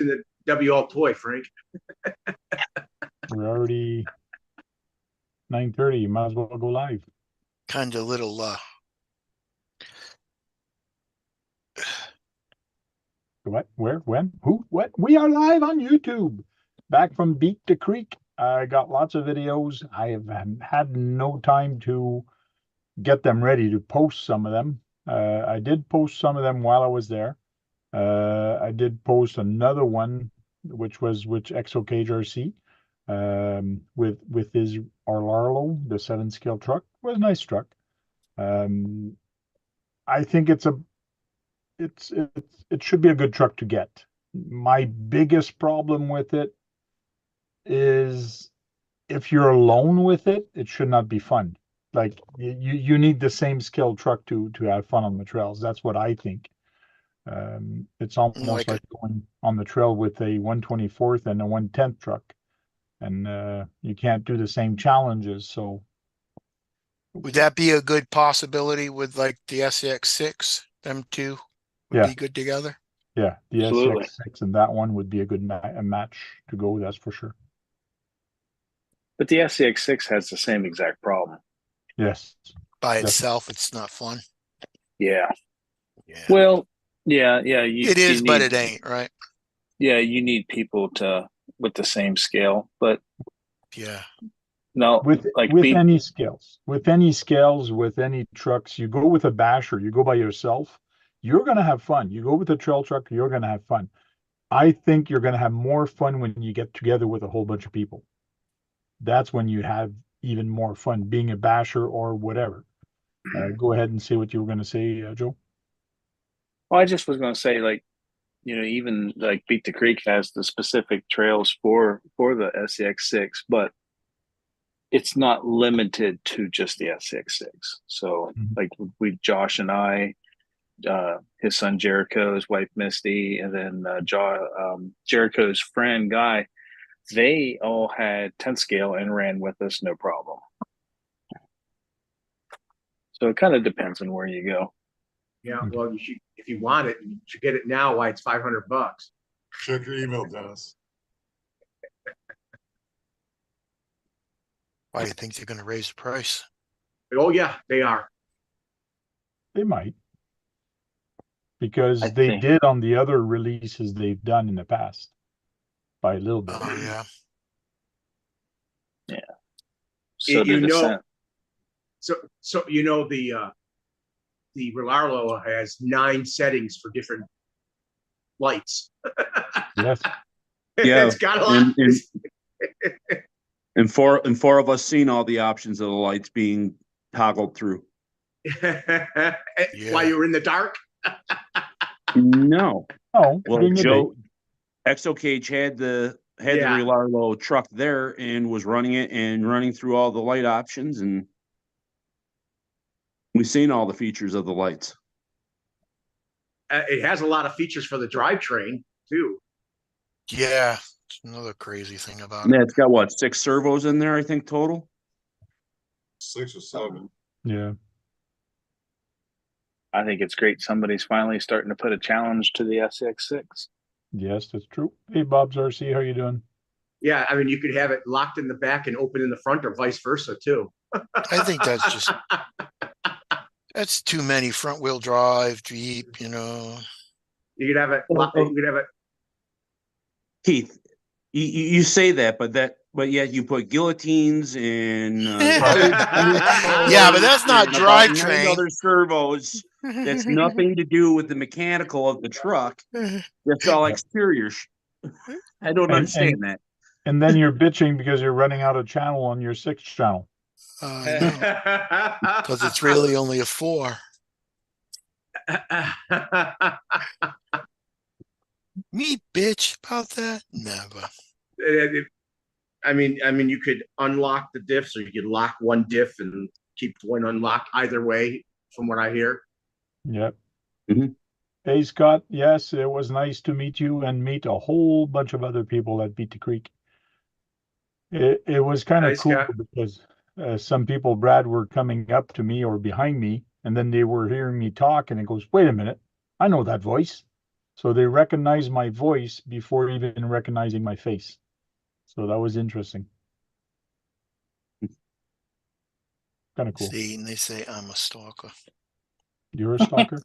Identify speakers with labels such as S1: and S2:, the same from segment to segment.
S1: in the WL toy, Frank.
S2: We're already 9:30. You might as well go live.
S3: Kind of little
S2: What? Where? When? Who? What? We are live on YouTube. Back from Beat the Creek. I got lots of videos. I have had no time to get them ready to post some of them. I did post some of them while I was there. I did post another one, which was with Exocage RC, with his Arlarlo, the 7-scale truck. It was a nice truck. I think it should be a good truck to get. My biggest problem with it is if you're alone with it, it should not be fun. Like you need the same scale truck to have fun on the trails. That's what I think. It's almost like going on the trail with a 124th and a 110th truck, and you can't do the same challenges. So,
S3: would that be a good possibility with like the SCX6? Them two would be good together.
S2: Yeah, the
S4: Absolutely.
S2: SCX6 and that one would be a good match to go. That's for sure.
S4: But the SCX6 has the same exact problem.
S2: Yes.
S3: By itself, it's not fun.
S4: Yeah.
S3: Yeah.
S4: Well, yeah.
S3: It is, but it ain't, right?
S4: Yeah, you need people with the same scale, but
S3: yeah.
S4: No,
S2: with any scales, with any trucks, you go with a basher, you go by yourself, you're going to have fun. You go with a trail truck, you're going to have fun. I think you're going to have more fun when you get together with a whole bunch of people. That's when you have even more fun being a basher or whatever. Go ahead and say what you were going to say, Joe.
S4: Well, I just was going to say, like, even like Beat the Creek has the specific trails for the SCX6, but it's not limited to just the SCX6. So like Josh and I, his son Jericho, his wife Misty, and then Jericho's friend Guy, they all had 10 scale and ran with us, no problem. So it kind of depends on where you go.
S1: Yeah, well, you should, if you want it, you should get it now. Why it's $500.
S5: Check your email, Dennis.
S3: Why do you think they're going to raise the price?
S1: Oh yeah, they are.
S2: They might, because they did on the other releases they've done in the past by a little bit.
S3: Oh yeah.
S4: Yeah. So the
S1: Relarlo has 9 settings for different lights.
S2: Yes.
S6: Yeah.
S1: It's got a lot.
S6: And four of us seen all the options of the lights being toggled through.
S1: While you were in the dark?
S6: No.
S2: Oh,
S6: well, Joe, Exocage had the Relarlo truck there and was running through all the light options, and we've seen all the features of the lights.
S1: It has a lot of features for the drivetrain too.
S3: Yeah, it's another crazy thing about it.
S6: Yeah, it's got what, 6 servos in there, I think, total?
S5: 6 or 7.
S2: Yeah.
S4: I think it's great. Somebody's finally starting to put a challenge to the SCX6.
S2: Yes, that's true. Hey, Bob's RC, how you doing?
S1: Yeah, I mean, you could have it locked in the back and open in the front, or vice versa too.
S3: I think that's too many front wheel drive Jeep.
S1: You could have it. You could have it.
S6: Keith, you say that, but yet you put guillotines and
S3: yeah, but that's not drivetrain.
S6: Other servos. That's nothing to do with the mechanical of the truck. That's all exterior. I don't understand that.
S2: And then you're bitching because you're running out of channel on your 6th channel.
S3: Because it's really only a 4. Me bitch about that? Never.
S1: I mean, you could unlock the diffs, or you could lock one diff and keep one unlocked. Either way, from what I hear.
S2: Yep. Hey, Scott. Yes, it was nice to meet you and meet a whole bunch of other people at Beat the Creek. It was kind of cool, Scott, because some people, Brad, were coming up to me or behind me, and then they were hearing me talk, and it goes, wait a minute, I know that voice. So they recognized my voice before even recognizing my face. So that was interesting. Kind of cool.
S3: See, and they say I'm a stalker.
S2: You're a stalker?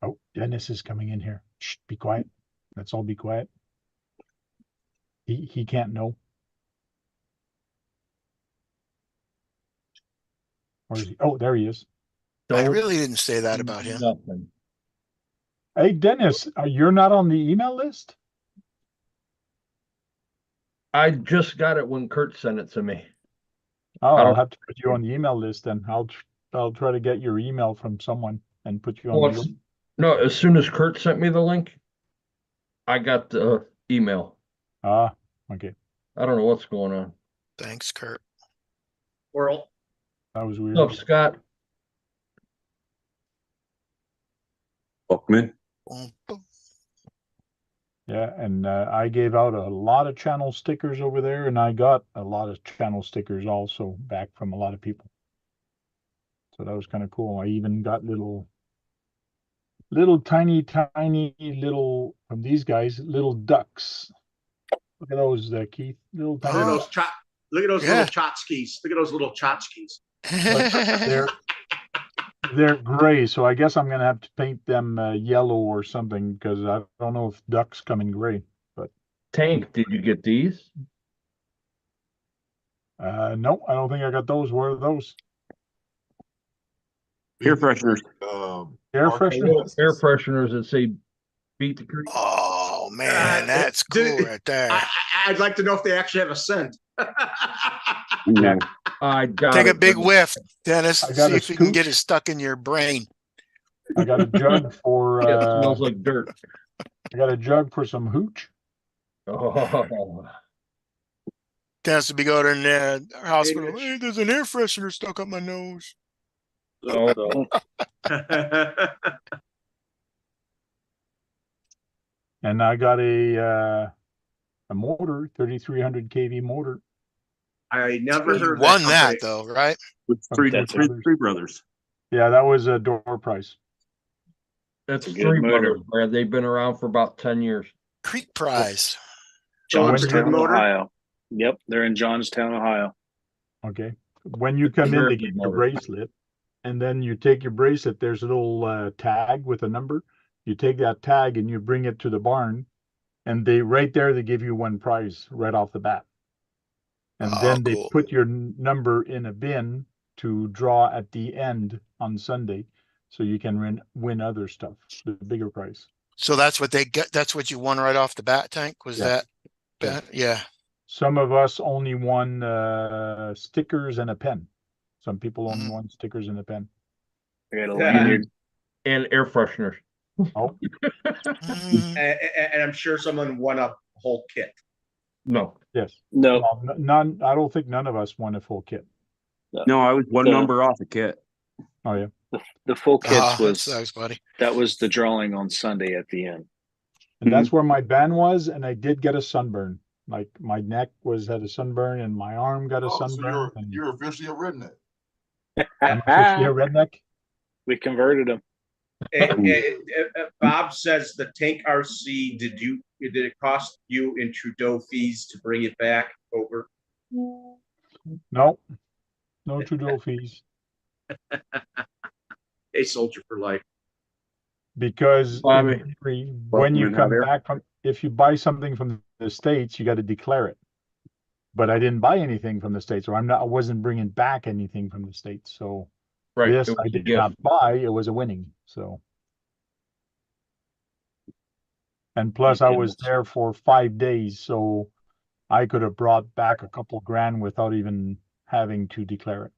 S2: Oh, Dennis is coming in here. Shh, be quiet. Let's all be quiet. He can't know. Where is he? Oh, there he is.
S3: I
S7: Don't
S3: really didn't say that about him.
S7: Nothing.
S2: Hey, Dennis, you're not on the email list?
S7: I just got it when Kurt sent it to me.
S2: Oh,
S7: I
S2: I'll
S7: don't-
S2: have to put you on the email list then. I'll try to get your email from someone and put you on
S7: Well,
S2: the list.
S7: no, as soon as Kurt sent me the link, I got the email.
S2: Ah, okay.
S7: I don't know what's going on.
S3: Thanks, Kurt.
S1: World.
S2: That was weird.
S7: What's up, Scott?
S6: Bookman.
S3: Boom, boom.
S2: Yeah, and I gave out a lot of channel stickers over there, and I got a lot of channel stickers also back from a lot of people. So that was kind of cool. I even got little tiny little from these guys, little ducks. Look at those, Keith. Little
S1: Look at
S2: tiny.
S1: those look at those
S3: Yeah.
S1: little tchotchkes. Look at those little tchotchkes.
S2: They're gray, so I guess I'm gonna have to paint them yellow or something because I don't know if ducks come in gray.
S7: Tank, did you get these?
S2: No, I don't think I got those. Where are those?
S6: Air fresheners.
S2: Air
S5: Mark-
S2: freshener?
S7: Air fresheners that say beat the creek.
S3: Oh man, that's cool right there.
S1: I'd like to know if they actually have a scent.
S7: Yeah. I got
S3: Take a
S7: it.
S3: big whiff, Dennis.
S2: I got
S3: See
S2: a
S3: if you can get
S2: scoop.
S3: it stuck in your brain.
S2: I got a jug for
S7: Yeah, it smells like dirt.
S2: I got a jug for some hooch.
S7: Oh,
S3: Dennis will be going in the hospital.
S1: Mitch.
S3: Hey, there's an air freshener stuck up my nose.
S7: no.
S2: And I got a motor, 3300 kV motor.
S1: I never
S3: You
S1: heard
S3: won
S1: that,
S3: that though, right?
S6: With three,
S2: That's
S6: three,
S2: it.
S6: three brothers.
S2: Yeah, that was a door price.
S7: That's
S4: a good
S7: three
S4: motor.
S7: brothers, Brad. They've been around for about 10 years.
S3: Creek prize.
S4: Johnstown,
S1: motor?
S4: Ohio. Yep, they're in Johnstown, Ohio.
S2: Okay. When you come in,
S7: Very
S2: they
S7: good
S2: give you a
S7: motor.
S2: bracelet, and then you take your bracelet. There's a little tag with a number. You take that tag and you bring it to the barn, and they right there they give you one prize right off the bat. And
S3: Oh,
S2: then they
S3: cool.
S2: put your number in a bin to draw at the end on Sunday, so you can win other stuff, the bigger prize.
S3: So that's what they get. That's what you won right off the bat, Tank? Was
S2: Yes.
S3: that? Yeah.
S2: Some of us only won stickers and a pen. Some people only
S3: Mhm.
S2: won stickers and a pen.
S4: I got a
S1: Yeah.
S4: lanyard.
S7: And air fresheners.
S2: Oh,
S3: Mm,
S1: and I'm sure someone won a whole kit.
S7: No.
S2: yes.
S4: No,
S2: Well, none. I don't think none of us won a full kit.
S6: No, I was one
S4: The-
S6: number off the kit.
S2: Oh yeah.
S4: the full kits
S3: that
S4: was
S3: sucks, buddy.
S4: that was the drawing on Sunday at the end.
S2: And that's where my band was, and I did get a sunburn. Like my neck had a sunburn, and my arm got a
S5: Oh, so
S2: sunburn. and
S5: you're officially a redneck.
S2: I'm officially a redneck.
S4: We converted them.
S1: Bob says the tank RC. Did it cost you in Trudeau fees to bring it back over?
S2: No Trudeau fees,
S1: A soldier for life.
S2: because
S7: Bobby.
S2: in theory, when you
S6: Welcome in,
S2: come
S6: Javier.
S2: back from, if you buy something from the States, you got to declare it. But I didn't buy anything from the States, or I wasn't bringing back anything from the States. So
S7: Right.
S2: this
S7: it was
S2: I
S7: a
S2: did
S7: gift.
S2: not buy. It was a winning. So. And plus, I was there for 5 days, so I could have brought back a couple grand without even having to declare it.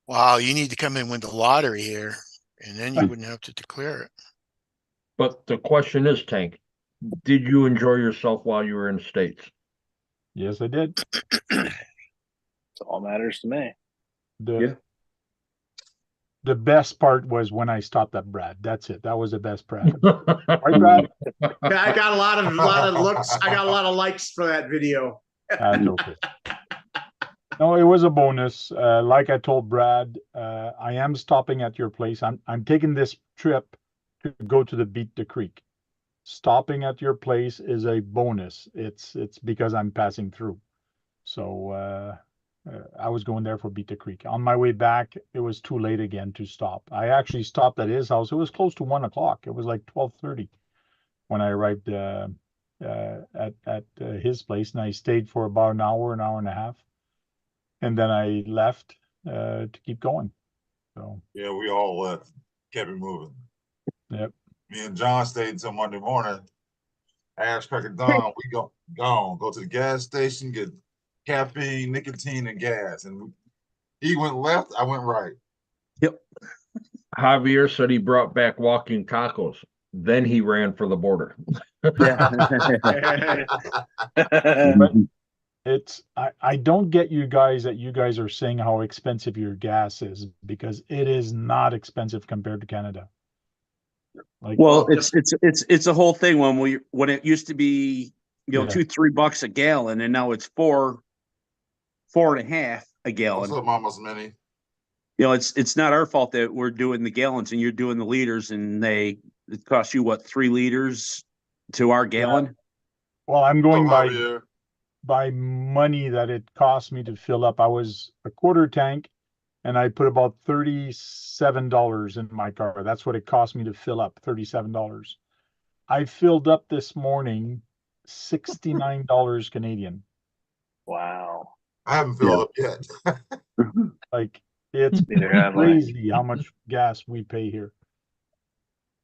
S3: Wow, you need to come in with the lottery here, and then you wouldn't have to declare it.
S7: But the question is, Tank, did you enjoy yourself while you were in the States?
S2: Yes, I did.
S4: That's all matters to me.
S7: Yeah.
S2: The best part was when I stopped at Brad. That's it. That was the best part. Right, Brad?
S1: Yeah, I got a lot of looks. I got a lot of likes for that video.
S2: That's okay. No, it was a bonus. Like I told Brad, I am stopping at your place. I'm taking this trip to go to the Beat the Creek. Stopping at your place is a bonus. It's because I'm passing through. So I was going there for Beat the Creek. On my way back, it was too late again to stop. I actually stopped at his house. It was close to 1 o'clock. It was like 12:30 when I arrived at his place, and I stayed for about an hour and a half, and then I left to keep going. So
S5: Yeah, we all left, kept it moving.
S2: yep.
S5: Me and John stayed until Monday morning. Ash crack of dawn, we go to the gas station, get caffeine, nicotine, and gas. And he went left, I went right.
S6: Yep.
S7: Javier said he brought back walking tacos. Then he ran for the border.
S2: It's I don't get you guys that you guys are saying how expensive your gas is, because it is not expensive compared to Canada. Like,
S6: Well, it's a whole thing when it used to be,
S2: Yeah.
S6: $2-3 a gallon, and now it's 4.5 a
S5: What's
S6: gallon.
S5: up, Mama's Mini?
S6: It's not our fault that we're doing the gallons and you're doing the liters, and it costs you what, 3 liters to our gallon?
S2: well, I'm going
S5: What's up, Javier?
S2: by money that it cost me to fill up. I was a quarter tank, and I put about $37 in my car. That's what it cost me to fill up, $37. I filled up this morning $69 Canadian.
S4: Wow.
S5: I haven't filled up yet.
S2: Like, it's
S4: Neither have I.
S2: crazy how much gas we pay here.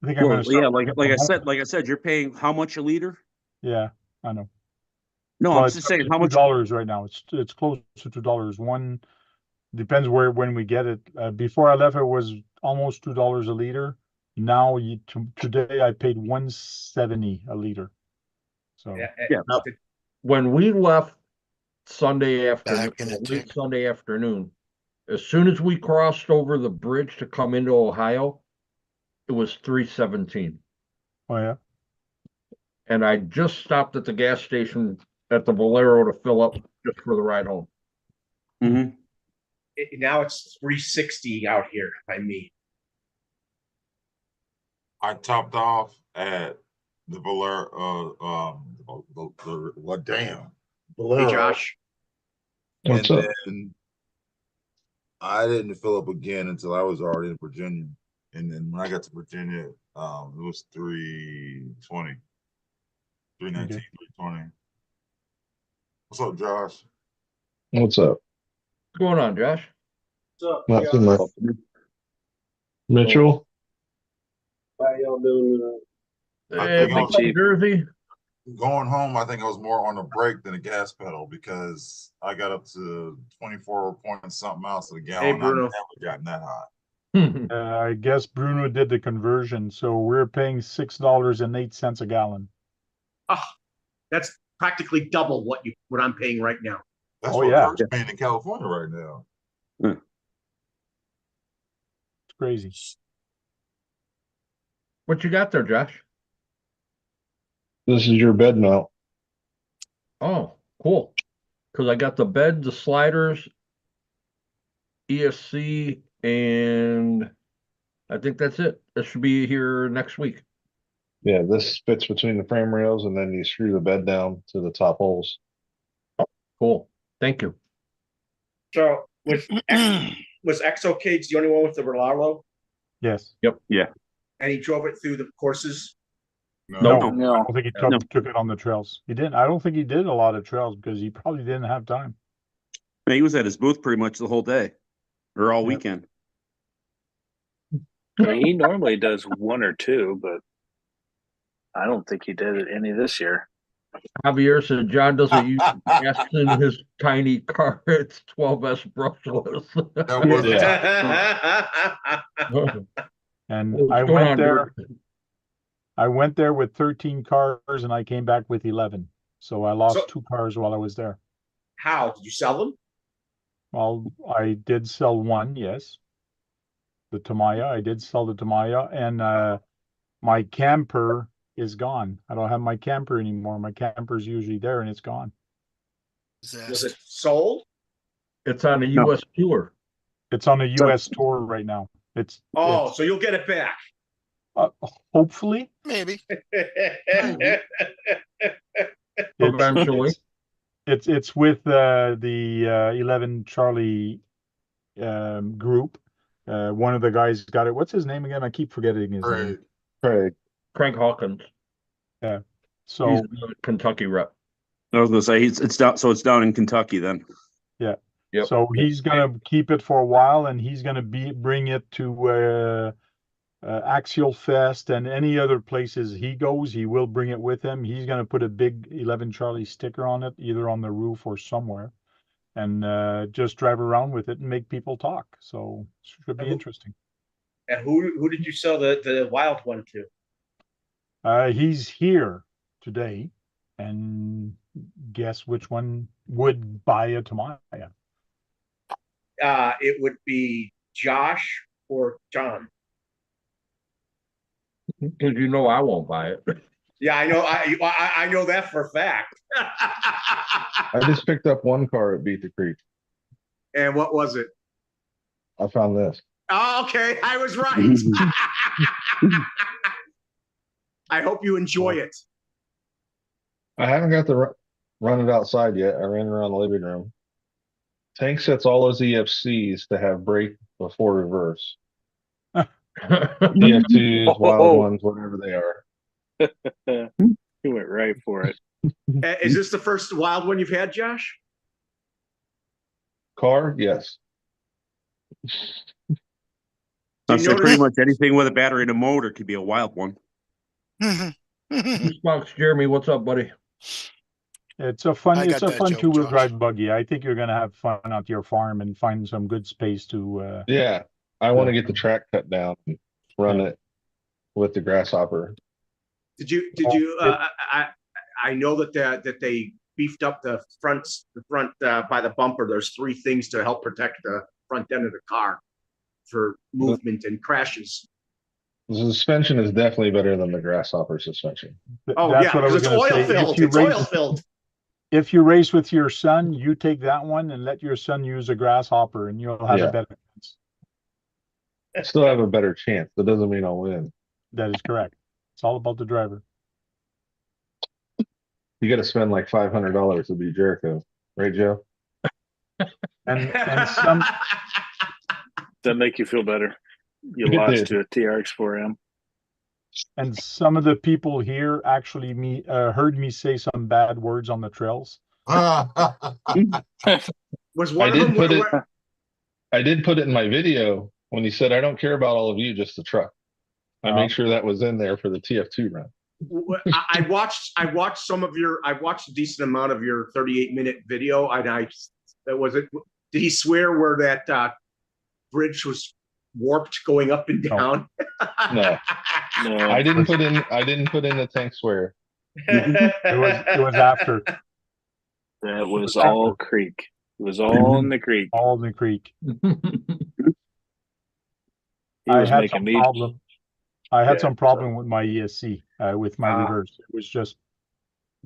S2: I think I'm
S6: Well,
S2: gonna start
S6: yeah,
S2: working
S6: like I
S2: from
S6: said,
S2: home.
S6: like I said, you're paying how much a liter?
S2: Yeah, I know.
S6: No,
S2: Well,
S6: I'm
S2: it's
S6: just saying
S2: up to
S6: how much.
S2: $2 right now. It's close to $2. One depends when we get it. Before I left, it was almost $2 a liter. Now today I paid $1.70 a liter. So
S6: Yeah.
S7: When we left Sunday afternoon,
S3: Back in it,
S7: late
S3: Dick.
S7: Sunday afternoon, as soon as we crossed over the bridge to come into Ohio, it was 3.17.
S2: oh yeah.
S7: And I just stopped at the gas station at the Valero to fill up just for the ride home.
S6: Mhm.
S1: Now it's 360 out here by me.
S5: I topped off at the Valero, what damn. Valero.
S1: Hey, Josh.
S5: What's up? Then I didn't fill up again until I was already in Virginia. And then when I got to Virginia, it was 320. 319,
S2: Okay.
S5: 320. What's up, Josh?
S8: What's up?
S7: What's going on, Josh?
S1: What's up?
S8: Not too much. Mitchell?
S1: How y'all doing?
S7: Hey,
S5: think
S7: what's up, Jersey?
S5: Going home, I think I was more on the brake than the gas pedal because I got up to 24 point something miles to the gallon.
S1: Hey, Bruno.
S5: I've never gotten that high.
S2: I guess Bruno did the conversion, so we're paying $6.08 a gallon.
S1: That's practically double what I'm paying right now.
S5: That's
S2: Oh,
S5: what
S2: yeah.
S5: Kurt's paying in California right now.
S2: It's crazy.
S7: What you got there, Josh?
S8: This is your bed mount.
S7: Oh, cool. Because I got the bed, the sliders, ESC, and I think that's it. It should be here next week.
S8: Yeah, this fits between the frame rails, and then you screw the bed down to the top holes.
S7: Cool. Thank you.
S1: So was Exo Cage the only one with the Rolalo?
S2: Yes.
S1: And he drove it through the courses?
S2: No,
S7: No.
S2: I don't think he took it on the trails. He didn't. I don't think he did a lot of trails because he probably didn't have time.
S6: He was at his booth pretty much the whole day or all
S2: Yep.
S6: weekend.
S4: I mean, he normally does one or two, but I don't think he did any this year.
S7: Javier said John doesn't use gas in his tiny car. It's 12S brushless.
S5: That was
S2: And
S7: What's
S2: I
S7: going
S2: went
S7: on,
S2: there.
S7: dude?
S2: I went there with 13 cars and I came back with 11. So I lost
S1: So-
S2: 2 cars while I was there.
S1: How? Did you sell them?
S2: Well, I did sell one, yes. The Tamiya. I did sell the Tamiya, and my camper is gone. I don't have my camper anymore. My camper's usually there and it's gone.
S1: Was it sold?
S7: It's on a
S6: No.
S7: US tour.
S2: It's on a US tour right now. It's
S1: So you'll get it back.
S2: hopefully
S3: Maybe.
S2: it's
S7: Eventually.
S2: it's with the 11 Charlie group. One of the guys got it. What's his name again? I keep forgetting his name.
S8: Craig.
S7: Craig Hawkins.
S2: Yeah.
S7: He's
S2: So
S7: the Kentucky rep.
S6: I was gonna say it's down. So it's down in Kentucky then.
S2: yeah.
S7: Yep.
S2: So he's gonna keep it for a while, and he's gonna bring it to Axial Fest and any other places he goes. He will bring it with him. He's gonna put a big 11 Charlie sticker on it, either on the roof or somewhere, and just drive around with it and make people talk. So it should be interesting.
S1: And who did you sell the wild one to?
S2: He's here today, and guess which one would buy a Tamaya?
S1: It would be Josh or John.
S7: Because you know I won't buy it.
S1: Yeah, I know. I know that for a fact.
S8: I just picked up one car at Beat the Creek.
S1: And what was it?
S8: I found this.
S1: Oh, okay, I was right. I hope you enjoy it.
S8: I haven't got to run it outside yet. I ran around the living room. Tank sets all his EFCs to have brake before reverse. EF2s, wild ones, whatever they are.
S4: He went right for it.
S1: Is this the first wild one you've had, Josh?
S8: Car, yes.
S6: I'd say pretty much anything with a battery and a motor could be a wild one.
S7: Goosebumps, Jeremy, what's up, buddy?
S2: It's a fun
S3: I got that joke,
S2: two-wheel
S3: Josh.
S2: drive buggy. I think you're gonna have fun out your farm and find some good space to
S8: Yeah. I want to get the track cut down and run it with the grasshopper.
S1: Did you? I know that they beefed up the front by the bumper. There's 3 things to help protect the front end of the car for movement and crashes.
S8: The suspension is definitely better than the grasshopper suspension.
S1: Oh
S2: that's
S1: yeah,
S2: what I was
S1: because it's
S2: gonna
S1: oil
S2: say.
S1: filled. It's oil filled.
S2: If you race with your son, you take that one and let your son use a grasshopper, and you'll have a better chance.
S8: I still have a better chance. That doesn't mean I'll win.
S2: That is correct. It's all about the driver.
S8: You got to spend like $500 to be Jericho, right, Joe?
S2: And some
S4: That make you feel better. You
S8: It
S4: lost
S8: did.
S4: to a TRX4M.
S2: and some of the people here actually heard me say some bad words on the trails.
S1: Was one of them?
S8: I did put it in my video when he said, "I don't care about all of you, just the truck." I made sure that was in there for the TF2 run.
S1: I watched a decent amount of your 38-minute video, and did he swear where that bridge was warped going up and down?
S8: No,
S4: No,
S8: I didn't put in the tank swear.
S2: It was after
S4: that was all creek. It was all in the creek.
S2: all in the creek.
S4: He was
S2: I had
S4: making
S2: some
S4: me.
S2: problem. I had
S4: Yeah,
S2: some problem with my ESC, with my reverse. It was just,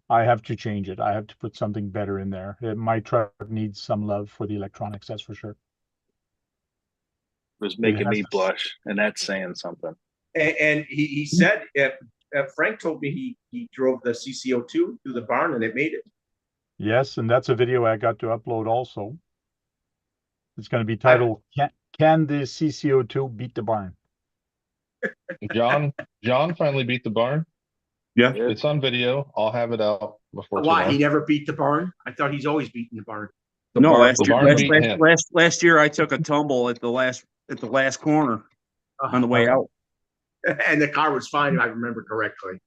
S2: I have to change it. I have to put something better in there. My truck needs some love for the electronics, that's for sure.
S4: Was making
S2: has
S4: me
S2: to-
S4: blush, and that's saying something.
S1: And he said, Frank told me he drove the CCO2 through the barn and it made it.
S2: Yes, and that's a video I got to upload also. It's going to be titled, Can the CCO2 beat the barn?
S8: John finally beat the barn.
S6: Yeah.
S8: It's on video. I'll have it out before
S1: Why?
S8: tomorrow.
S1: He never beat the barn? I thought he's always beaten the barn.
S6: No,
S8: the barn beat him.
S6: last year I took a tumble at the last corner on the way out.
S1: And the car was fine, if I remember correctly.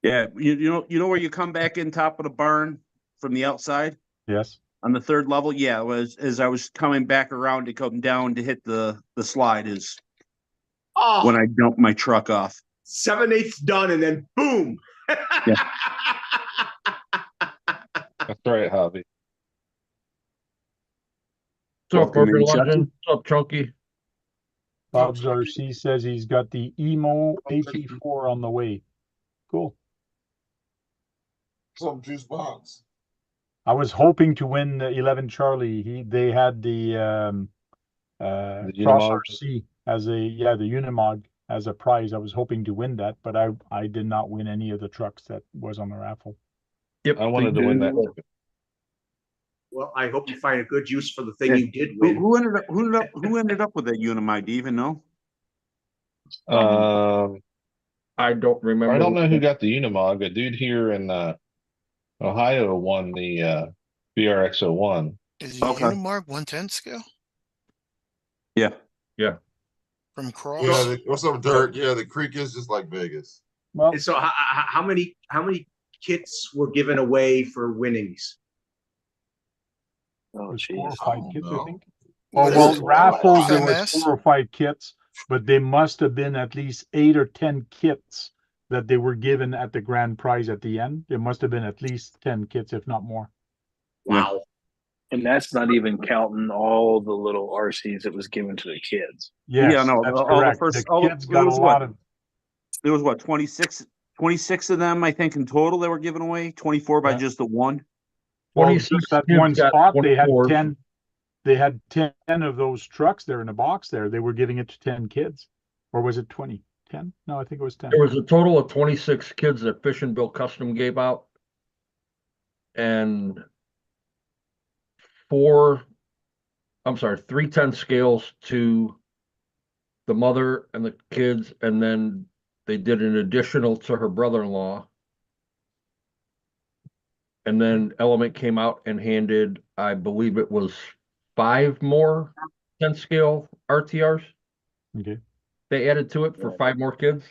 S6: Yeah, you know where you come back in top of the barn from the outside
S2: Yes.
S6: on the 3rd level. Yeah, it was as I was coming back around to come down to hit the slide is when I dumped my truck off.
S1: 7/8 done, and then boom.
S6: Yeah.
S8: That's right, Javi.
S7: What's up, Urban
S6: Chucky?
S7: Legend? What's up, Chunky?
S2: Bob's RC says he's got the Emo AP4 on the way. Cool.
S5: Some juice box.
S2: I was hoping to win the 11 Charlie. They had the Cross
S8: Unimog?
S2: RC as a the Unimog as a prize. I was hoping to win that, but I did not win any of the trucks that was on the raffle.
S7: Yep.
S8: I wanted to win that.
S1: Well, I hope you find a good use for the thing
S6: Yeah.
S1: you did win.
S6: Who ended up with that Unimog? Do you even know?
S7: I don't remember.
S8: I don't know who got the Unimog. A dude here in Ohio won the BRX-01.
S3: Is the
S6: Okay.
S3: Unimog 110 scale
S6: Yeah.
S3: from Cross?
S5: Yeah, what's up, Dirk? Yeah, the creek is just like Vegas.
S2: Well,
S1: And so how many kits were given away for winnings?
S4: Oh,
S2: it was 4 or
S4: jeez.
S2: 5
S5: don't
S2: kits, I
S5: know.
S2: think.
S3: What
S2: Well,
S3: is it?
S2: raffles there was
S3: FMS?
S2: 4 or 5 kits, but they must have been at least 8 or 10 kits that they were given at the grand prize at the end. There must have been at least 10 kits, if not more.
S1: Wow.
S4: And that's not even counting all the little RCs that was given to the kids.
S2: Yes,
S6: Yeah, no,
S2: that's
S6: all the
S2: correct.
S6: first-
S2: the
S6: all the-
S2: kids
S6: it
S2: got a
S6: was
S2: lot
S6: what?
S2: of.
S6: There was what, 26 of them, I think, in total that were given away. 24 by
S2: Yeah.
S6: just the one.
S2: Well,
S7: 26
S2: just that
S7: kids
S2: one
S7: got
S2: spot, they had
S7: 24s.
S2: 10. They had 10 of those trucks there in a box there. They were giving it to 10 kids, or was it 20? 10? No, I think it was 10.
S7: There was a total of 26 kids that Fish and Bill Custom gave out. And 3 10 scales to the mother and the kids, and then they did an additional to her brother-in-law. And then Element came out and handed, I believe it was 5 more 10 scale RTRs.
S2: Okay.
S7: They added to it for 5 more kids.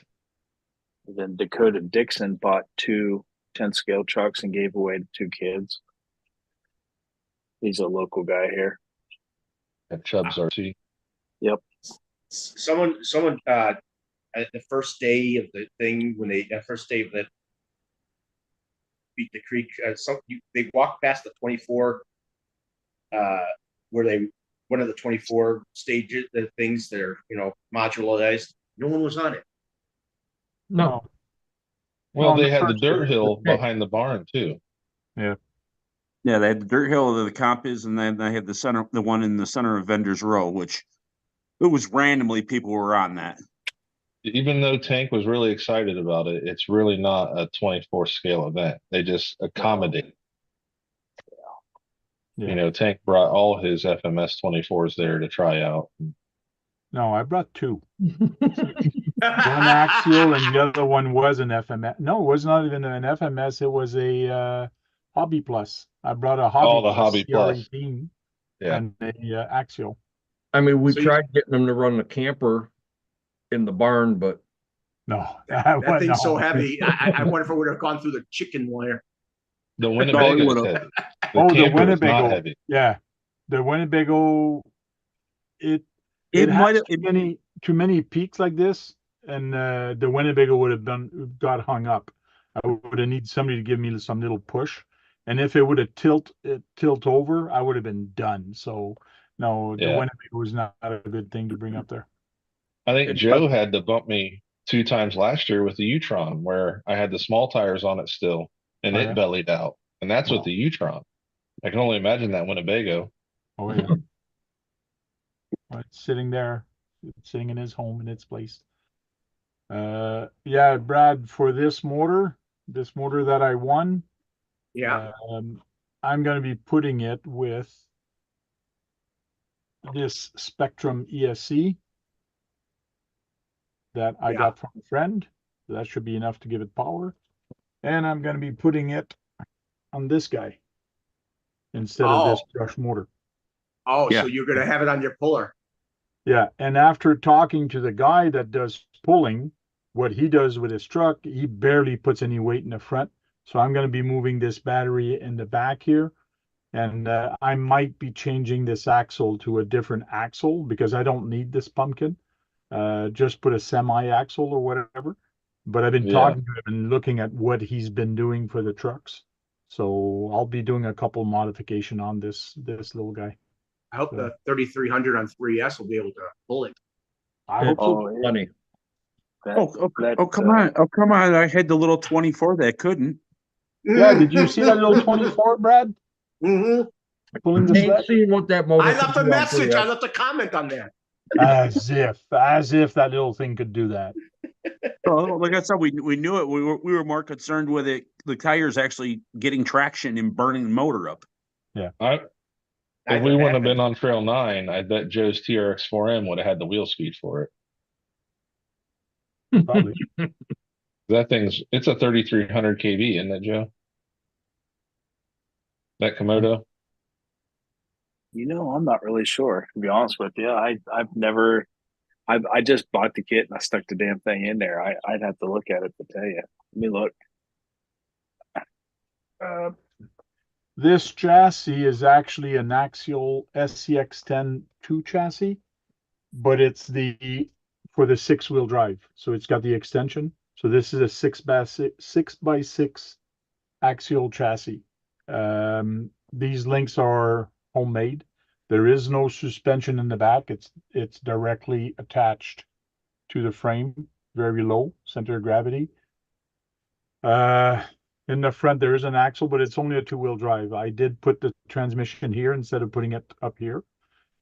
S4: And then Dakota Dixon bought 2 10 scale trucks and gave away to 2 kids. He's a local guy here.
S8: At Chubb's RC.
S1: Someone at the first day of the thing, when they first day of the Beat the Creek, they walked past the 24 where one of the 24 stages, the things that are modularized. No one was on it.
S7: No,
S8: Well,
S2: On
S8: they
S2: the
S8: had the
S2: first
S8: dirt
S2: day.
S8: hill behind the barn too.
S1: Oh.
S6: Yeah, they had the dirt hill that the comp is, and then they had the one in the center of Vendors Row, which it was randomly people were on that.
S8: Even though Tank was really excited about it, it's really not a 24 scale event. They just accommodate.
S2: Yeah.
S8: Tank brought all his FMS 24s there to try out.
S2: No, I brought 2. One axial and the other one was an FMS. No, it was not even an FMS. It was a Hobby Plus. I brought a Hobby
S8: Oh, the Hobby Plus.
S2: CR18
S8: Yeah.
S2: and a axial.
S7: I mean, we
S1: So
S7: tried getting them to run the camper in the barn, but
S2: No,
S1: That
S2: no.
S1: thing's so heavy. I wonder if it would have gone through the chicken wire.
S8: The Winnebago
S6: would've.
S8: is heavy.
S2: Oh, the
S8: camper is not
S2: Winnebago.
S8: heavy.
S2: Yeah, the Winnebago. It
S6: might
S2: has
S6: have.
S2: too many peaks like this, and the Winnebago would have got hung up. I would have needed somebody to give me some little push, and if it would have tilt over, I would have been done. So no, the
S8: Yeah.
S2: Winnebago was not a good thing to bring up there.
S8: I think
S7: It
S8: Joe
S7: does-
S8: had to bump me 2 times last year with the U-Tron, where I had the small tires on it still, and
S2: Oh,
S8: it
S2: yeah?
S8: bellied out. And that's
S2: Wow.
S8: with the U-Tron. I can only imagine that Winnebago.
S2: Oh yeah. Well, it's sitting there, sitting in his home in its place. Yeah, Brad, for this motor that I won,
S1: Yeah.
S2: I'm going to be putting it with this Spectrum ESC that I
S1: Yeah.
S2: got from a friend. That should be enough to give it power. And I'm going to be putting it on this guy instead of this brush motor.
S1: Oh,
S6: Yeah.
S1: so you're gonna have it on your puller.
S2: Yeah, and after talking to the guy that does pulling, what he does with his truck, he barely puts any weight in the front. So I'm going to be moving this battery in the back here. And I might be changing this axle to a different axle because I don't need this pumpkin. Just put a semi-axle or whatever. But I've been
S8: Yeah.
S2: talking to him and looking at what he's been doing for the trucks. So I'll be doing a couple modification on this little guy.
S1: I hope the 3300 on 3S will be able to pull it.
S2: I hope so.
S4: Oh, yeah.
S7: funny.
S6: Come on. Oh, come on. I had the little 24 that couldn't.
S2: Yeah, did you see that little 24, Brad?
S1: Mhm.
S2: Pulling the
S7: Ain't
S2: sled?
S7: seeing what that motor.
S1: I
S7: can
S1: left a
S7: do on
S1: message. I
S7: 3S.
S1: left a comment on that.
S2: As if that little thing could do that.
S6: Well, like I said, we knew it. We were more concerned with it. The tires actually getting traction and burning the motor up.
S8: If we wouldn't have been on Trail 9, I bet Joe's TRX-4M would have had the wheel speed for it.
S2: Probably.
S8: It's a 3,300 kV, isn't it, Joe? That Komodo?
S4: You know, I'm not really sure, to be honest with you. I just bought the kit and I stuck the damn thing in there. I'd have to look at it to tell you. Let me look.
S2: This chassis is actually an axial SCX-10 2 chassis, but it's for the 6-wheel drive. So it's got the extension. So this is a 6x6 axial chassis. These links are homemade. There is no suspension in the back. It's directly attached to the frame, very low center of gravity. In the front there is an axle, but it's only a 2-wheel drive. I did put the transmission here instead of putting it up here.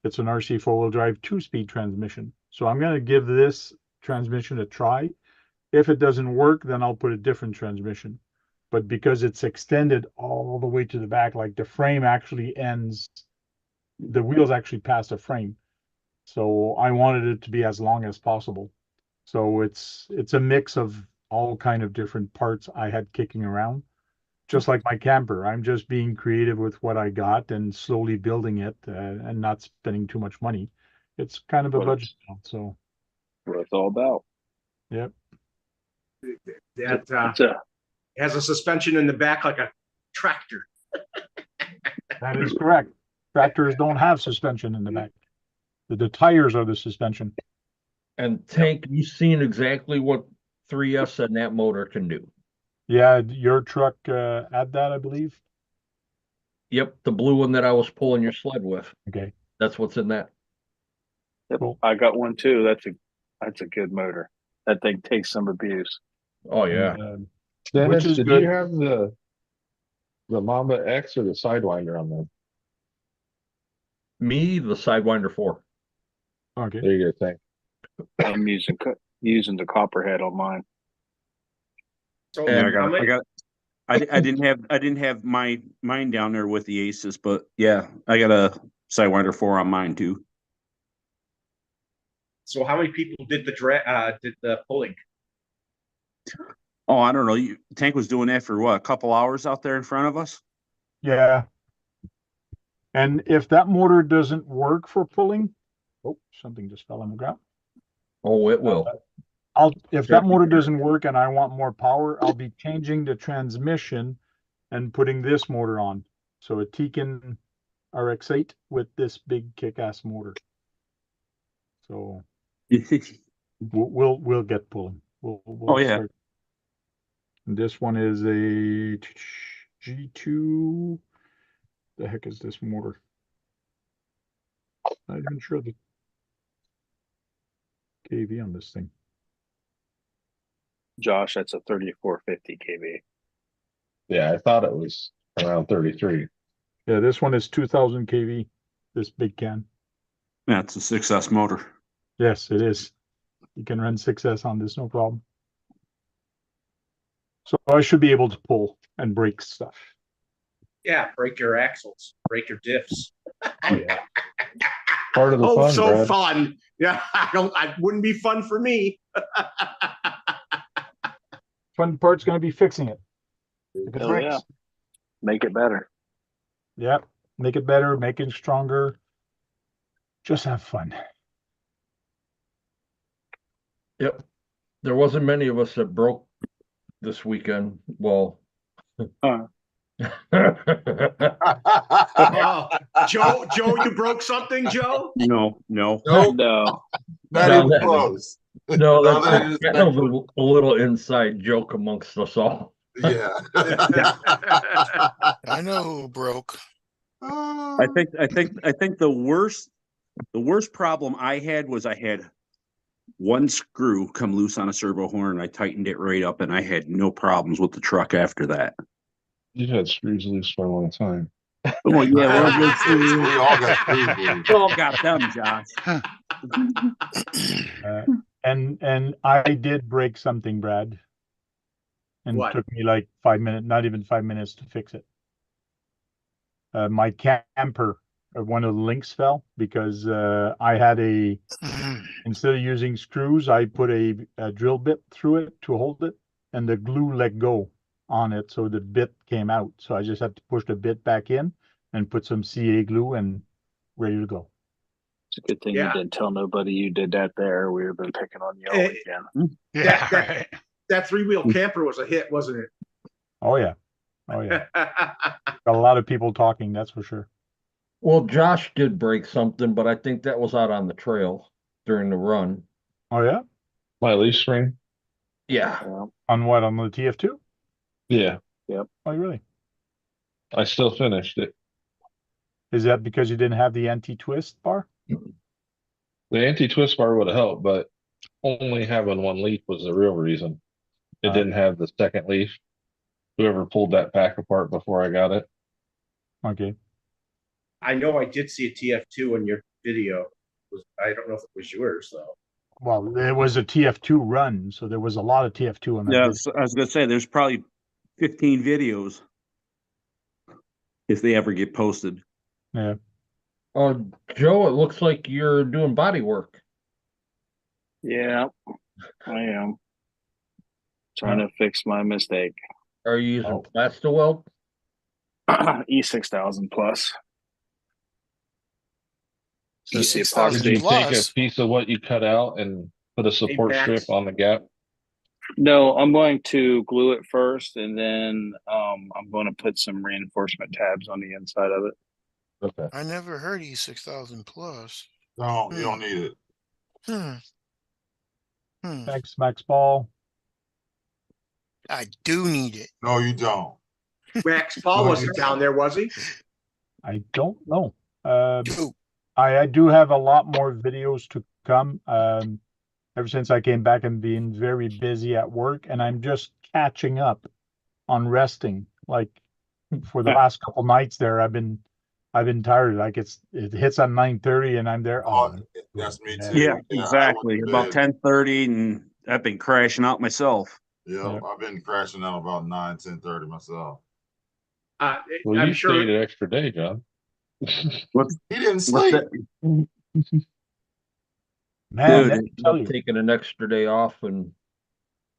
S2: It's an RC 4-wheel drive 2-speed transmission. So I'm going to give this transmission a try. If it doesn't work, then I'll put a different transmission. But because it's extended all the way to the back, like the frame actually ends, the wheels actually pass the frame. So I wanted it to be as long as possible. So it's a mix of all kind of different parts I had kicking around. Just like my camper, I'm just being creative with what I got and slowly building it and not spending too much money. It's kind of a budget, so.
S4: What it's all about.
S2: Yep.
S1: That has a suspension in the back like a tractor.
S2: That is correct. Tractors don't have suspension in the back. The tires are the suspension.
S7: And Tank, you've seen exactly what 3S and that motor can do.
S2: Yeah, your truck had that, I believe.
S7: Yep, the blue one that I was pulling your sled with.
S2: Okay.
S7: That's what's in that.
S4: Yep,
S2: Cool.
S4: I got one too. That's a good motor. That thing takes some abuse.
S7: Oh yeah.
S8: Dennis,
S2: is
S8: did
S2: good.
S8: you have the Mamba X or the Sidewinder on there?
S7: Me, the Sidewinder 4.
S2: Okay.
S8: There you go, Tank.
S4: I'm using the Copperhead on mine.
S1: So
S7: And
S6: I didn't have mine down there with the Aces, but yeah, I got a Sidewinder 4 on mine too.
S1: So how many people did the pulling?
S6: Oh, I don't know. Tank was doing that for what, a couple hours out there in front of us?
S2: Yeah. And if that motor doesn't work for pulling, oh, something just fell on the ground.
S7: Oh, it will.
S2: If that motor doesn't work and I want more power, I'll be changing the transmission and putting this motor on. So a Tekin RX-8 with this big kick-ass motor. So we'll get pulling. We'll
S6: yeah.
S2: start. And this one is a G2. The heck is this motor? Not even sure the kV on this thing.
S4: Josh, that's a 3450 kV.
S8: Yeah, I thought it was around 33.
S2: Yeah, this one is 2000 kV. This big can.
S6: That's a 6S motor.
S2: Yes, it is. You can run 6S on this, no problem. So I should be able to pull and break stuff.
S1: Yeah, break your axles, break your diffs.
S2: Oh yeah.
S8: Part of the fun,
S1: so
S8: Brad.
S1: fun. Yeah, I wouldn't be fun for me.
S2: Fun part's going to be fixing it. If it
S4: Oh,
S2: breaks.
S4: yeah. Make it better.
S2: Yep. Make it better, make it stronger. Just have fun.
S7: Yep. There wasn't many of us that broke this weekend. Well.
S1: Oh, Joe, you broke something, Joe?
S6: No.
S5: Nope,
S4: No.
S5: not
S7: No,
S5: even
S7: that-
S5: close.
S7: No,
S5: Other
S7: that's
S5: than just
S7: kind of a little inside joke amongst us all.
S5: Yeah.
S3: I know who broke.
S6: I think the worst problem I had was I had one screw come loose on a servo horn. I tightened it right up and I had no problems with the truck after that.
S8: You've had screws loose for a long time.
S6: Oh, yeah,
S5: We all got screws, boys.
S6: we all got them, Josh.
S2: And I did break something, Brad. And
S1: What?
S2: it took me like 5 minutes, not even 5 minutes to fix it. My camper, one of the links fell because I had instead of using screws, I put a drill bit through it to hold it, and the glue let go on it, so the bit came out. So I just had to push the bit back in and put some CA glue and ready to go.
S4: It's a good thing
S1: Yeah.
S4: you didn't tell nobody you did that there. We would have been picking on you all
S1: Eh,
S4: weekend.
S9: Yeah,
S1: that-
S9: right.
S1: That three-wheel camper was a hit, wasn't it?
S2: Oh yeah, oh yeah. Got a lot of people talking, that's for sure.
S7: Well, Josh did break something, but I think that was out on the trail during the run.
S2: Oh yeah,
S8: My leaf spring.
S7: Yeah.
S4: Yeah.
S2: on what, on the TF2?
S8: Yeah,
S2: Oh really?
S8: I still finished it.
S2: Is that because you didn't have the anti-twist bar?
S8: The anti-twist bar would have helped, but only having one leaf was the real reason. It didn't have the second leaf. Whoever pulled that pack apart before I got it.
S2: Okay.
S1: I know I did see a TF2 in your video. I don't know if it was yours though.
S2: Well, there was a TF2 run, so there was a lot of TF2 on that.
S6: Yeah,
S2: video.
S6: I was gonna say, there's probably 15 videos if they ever get posted.
S2: Yeah.
S7: Joe, it looks like you're doing body work.
S4: Yeah, I am. Trying to fix my mistake.
S7: Are you using Plastaweld?
S4: E6000 plus. Easy
S8: Did you
S4: epoxy.
S8: take a piece of what you cut out and put a support
S1: Max.
S8: strip on the gap?
S4: No, I'm going to glue it first, and then I'm going to put some reinforcement tabs on the inside of it.
S8: Okay.
S3: I never heard E6000 plus.
S5: No, you don't need it.
S2: Thanks, Max Ball.
S3: I do need it.
S5: No, you don't.
S1: Max Paul wasn't down there, was he?
S2: I don't know.
S3: Dude,
S2: I do have a lot more videos to come. Ever since I came back and being very busy at work, and I'm just catching up on resting. Like for the last couple nights there, I've been tired. Like it hits at 9:30 and I'm there.
S5: Oh, that's me too.
S6: Yeah,
S5: I
S6: exactly.
S5: went to
S6: About
S5: bed.
S6: 10:30, and I've been crashing out myself.
S5: Yeah, I've been crashing out about 9:10:30 myself.
S8: Well,
S1: I'm
S8: you
S1: sure.
S8: stayed an extra day, John.
S5: He didn't
S6: What's
S5: sleep.
S6: that?
S2: Man,
S6: Dude,
S2: let me tell you.
S7: taking an extra day off, and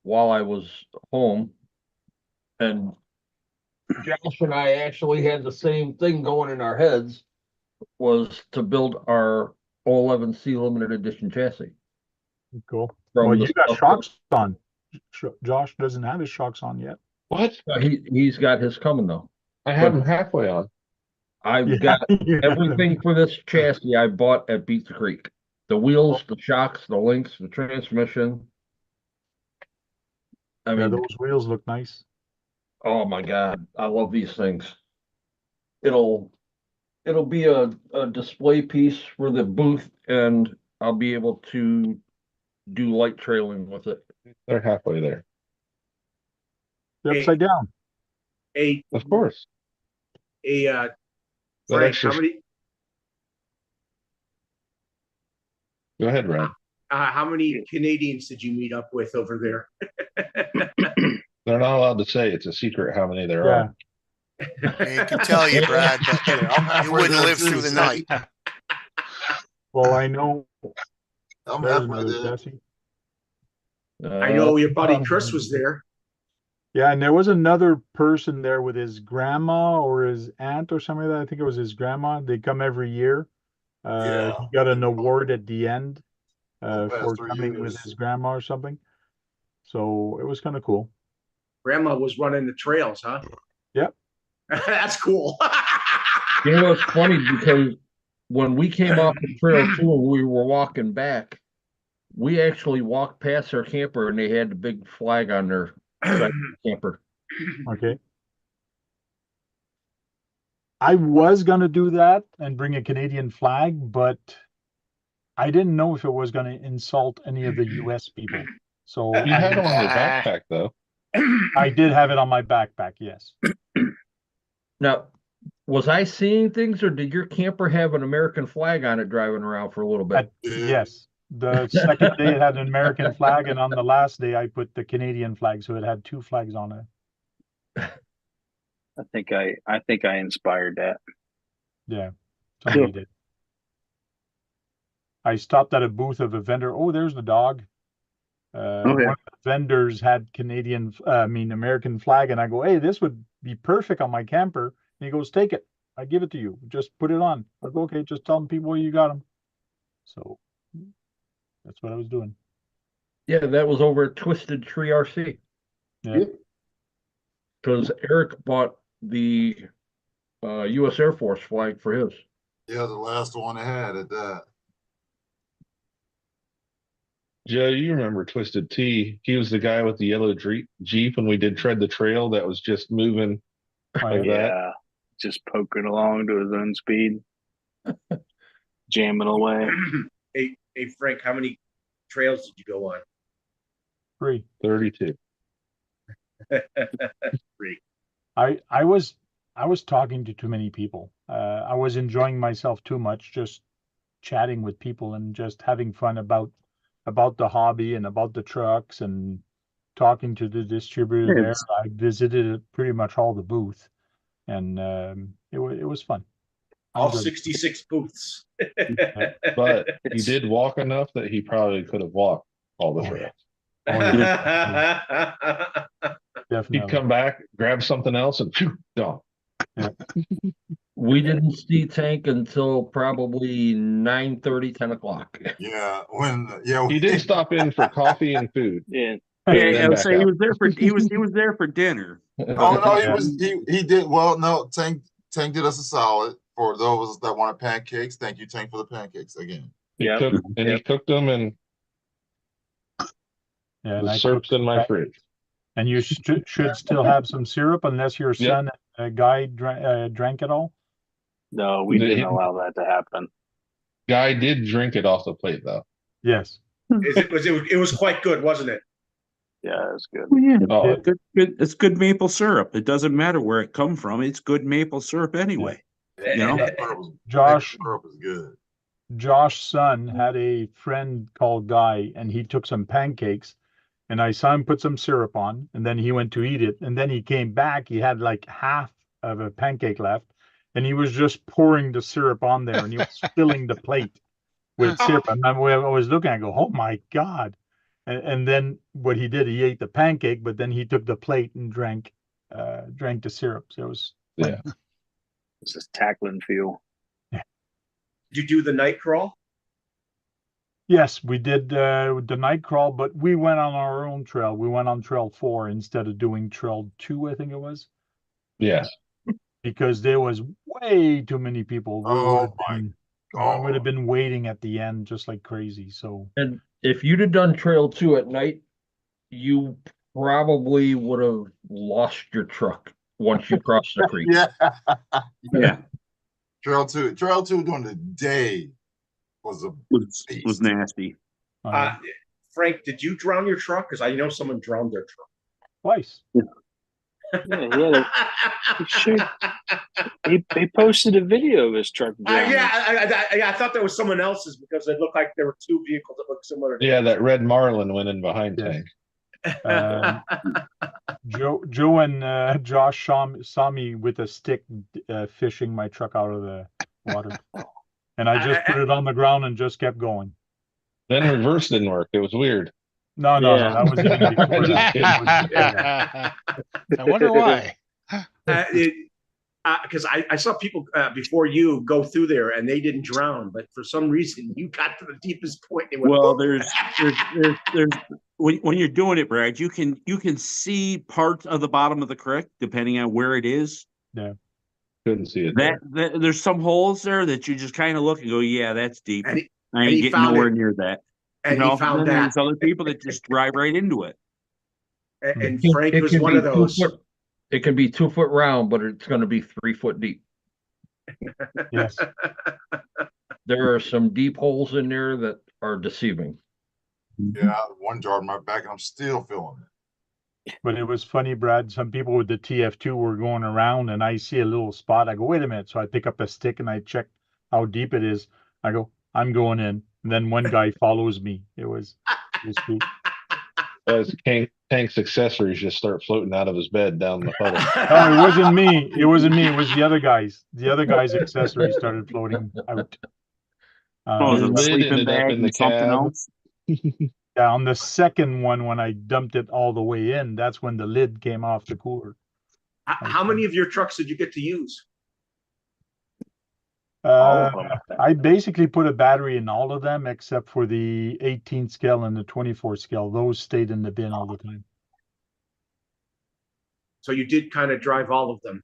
S7: while I was home, and Josh and I actually had the same thing going in our heads, was to build our 011C limited edition chassis.
S2: Cool.
S7: From
S2: Well,
S7: the
S2: you got
S7: stuff
S2: shocks on. Josh doesn't have his shocks on yet.
S8: What?
S7: He's got his coming though.
S8: I have them halfway on.
S7: I've got everything for this chassis I bought at Beat the Creek. The wheels, the shocks, the links, the transmission. I
S2: Yeah,
S7: mean,
S2: those wheels look nice.
S7: oh my God, I love these things. It'll be a display piece for the booth, and I'll be able to do light trailing with it.
S8: They're halfway there.
S2: They're upside down.
S8: Of course.
S1: Frank,
S8: extra-
S1: how many
S8: Go ahead, Ryan.
S1: how many Canadians did you meet up with over there?
S8: They're not allowed to say, it's a secret how many there
S2: Yeah.
S8: are.
S3: I can tell you, Brad, but you wouldn't live through the night.
S2: Well, I know.
S5: I'm
S2: There's
S5: halfway
S2: another
S5: there.
S2: Jesse.
S1: I know your buddy Chris was there.
S2: Yeah, and there was another person there with his grandma or his aunt or something like that. I think it was his grandma. They come every year.
S5: Yeah.
S2: He got an award at the end
S5: the past
S2: for
S5: 3
S2: coming with
S5: years.
S2: his grandma or something. So it was kind of cool.
S1: Grandma was running the trails, huh?
S2: Yep.
S1: That's cool.
S7: You know, it's funny because when we came off the trail too, and we were walking back, we actually walked past their camper, and they had the big flag on their camper.
S2: Okay. I was gonna do that and bring a Canadian flag, but I didn't know if it was gonna insult any of the US people. So
S8: You had them on your backpack, though.
S2: I did have it on my backpack, yes.
S7: Now, was I seeing things, or did your camper have an American flag on it driving around for a little bit?
S2: Yes. The second day it had an American flag, and on the last day I put the Canadian flag, so it had 2 flags on it.
S4: I think I inspired that.
S2: Yeah, somebody did. I stopped at a booth of a vendor. Oh, there's the dog. One of the vendors had American flag, and I go, hey, this would be perfect on my camper. And he goes, take it. I give it to you. Just put it on. I go, okay, just tell them people you got them. So that's what I was doing.
S7: Yeah, that was over at Twisted Tree RC.
S2: Yeah.
S7: Because Eric bought the U.S. Air Force flag for his.
S5: Yeah, the last one I had at that.
S8: Joe, you remember Twisted T? He was the guy with the yellow Jeep when we did Tread the Trail that was just moving like that.
S4: Yeah, just poking along to his own speed, jamming away.
S1: Hey, Frank, how many trails did you go on?
S2: 3.
S8: 32.
S1: 3.
S2: I was talking to too many people. I was enjoying myself too much, just chatting with people and just having fun about the hobby and about the trucks and talking to the distributor there. I visited pretty much all the booths, and it was fun.
S1: All 66 booths.
S8: But he did walk enough that he probably could have walked all the trails.
S2: Definitely.
S8: He'd come back, grab something else, and phew, gone.
S2: Yeah.
S7: We didn't see Tank until probably 9:30, 10 o'clock.
S5: Yeah,
S8: He did stop in for coffee and food.
S4: Yeah.
S6: Yeah, I would say he was there for dinner.
S5: Oh no, he did well. No, Tank did us a solid for those that wanted pancakes. Thank you, Tank, for the pancakes again.
S8: He cooked them and served in my fridge.
S2: And you should still have some syrup unless your son and Guy drank it all.
S4: No, we didn't allow that to happen.
S8: Guy did drink it off the plate though.
S2: Yes.
S1: It was quite good, wasn't it?
S4: Yeah, it was good.
S6: Well, yeah, good. It's good maple syrup. It doesn't matter where it come from. It's good maple syrup anyway. You know,
S2: Josh's
S5: good.
S2: son had a friend called Guy, and he took some pancakes, and I saw him put some syrup on, and then he went to eat it, and then he came back. He had like half of a pancake left, and he was just pouring the syrup on there, and he was filling the plate with syrup. I remember I was looking, I go, oh my God. And then what he did, he ate the pancake, but then he took the plate and drank the syrup. So it was
S4: It's just tackling feel.
S1: Did you do the night crawl?
S2: Yes, we did the night crawl, but we went on our own trail. We went on trail 4 instead of doing trail 2, I think it was.
S8: Yeah.
S2: Because there was way too many people. We would have been waiting at the end just like crazy. So,
S7: and if you'd have done trail 2 at night, you probably would have lost your truck once you crossed the creek.
S5: Yeah. Trail 2 during the day was
S6: nasty.
S1: Frank, did you drown your truck? Because I know someone drowned their truck
S2: twice.
S4: He posted a video of his truck.
S1: I thought that was someone else's because it looked like there were 2 vehicles that looked similar.
S8: Yeah, that red Marlin went in behind Tank.
S2: Joe and Josh saw me with a stick fishing my truck out of the water, and I just put it on the ground and just kept going.
S8: Then reverse didn't work. It was weird.
S2: No, that was even before that.
S3: I wonder why.
S1: Because I saw people before you go through there and they didn't drown, but for some reason you got to the deepest point. And
S6: well, there's when you're doing it, Brad, you can see parts of the bottom of the creek depending on where it is.
S2: Yeah,
S8: couldn't see it.
S6: There's some holes there that you just kind of look and go, yeah, that's deep. I ain't getting nowhere near that.
S1: And he found that.
S6: There's other people that just drive right into it.
S1: And Frank was one of those.
S7: It can be 2 foot round, but it's going to be 3 foot deep.
S2: Yes.
S7: There are some deep holes in there that are deceiving.
S5: Yeah, one jar in my back, and I'm still feeling it.
S2: But it was funny, Brad. Some people with the TF2 were going around, and I see a little spot. I go, wait a minute. So I pick up a stick and I check how deep it is. I go, I'm going in. And then one guy follows me. It was sweet.
S8: As Tank's accessories just start floating out of his bed down the puddle.
S2: No, it wasn't me. It wasn't me. It was the other guys. The other guys' accessories started floating out.
S6: Oh,
S8: Your
S6: is it a
S8: lid
S6: sleeping
S8: ended up
S6: bag
S8: in the
S6: and something
S8: cab.
S6: else?
S2: Yeah, on the second one, when I dumped it all the way in, that's when the lid came off the cooler.
S1: How many of your trucks did you get to use?
S4: All of them.
S2: I basically put a battery in all of them except for the 18 scale and the 24 scale. Those stayed in the bin all the time.
S1: So you did kind of drive all of them.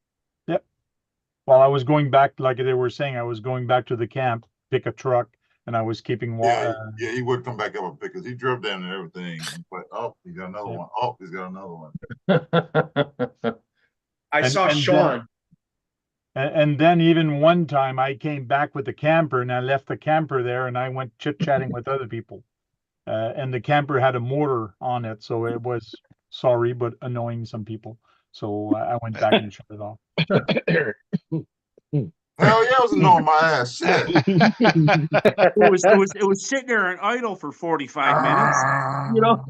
S2: While I was going back, like they were saying, I was going back to the camp, pick a truck, and I was keeping
S5: Yeah, he would come back up and pick us. He drove down and everything. But oh, he got another
S2: Yeah.
S5: one. Oh, he's got another one.
S1: I saw
S2: and
S1: Sean.
S2: and then even one time I came back with the camper and I left the camper there and I went chit-chatting with other people. And the camper had a motor on it, so it was sorry but annoying some people. So I went back and shut it off.
S5: Hell yeah, I was annoying my ass. Shit.
S6: It was sitting there and idle for 45 minutes. You know?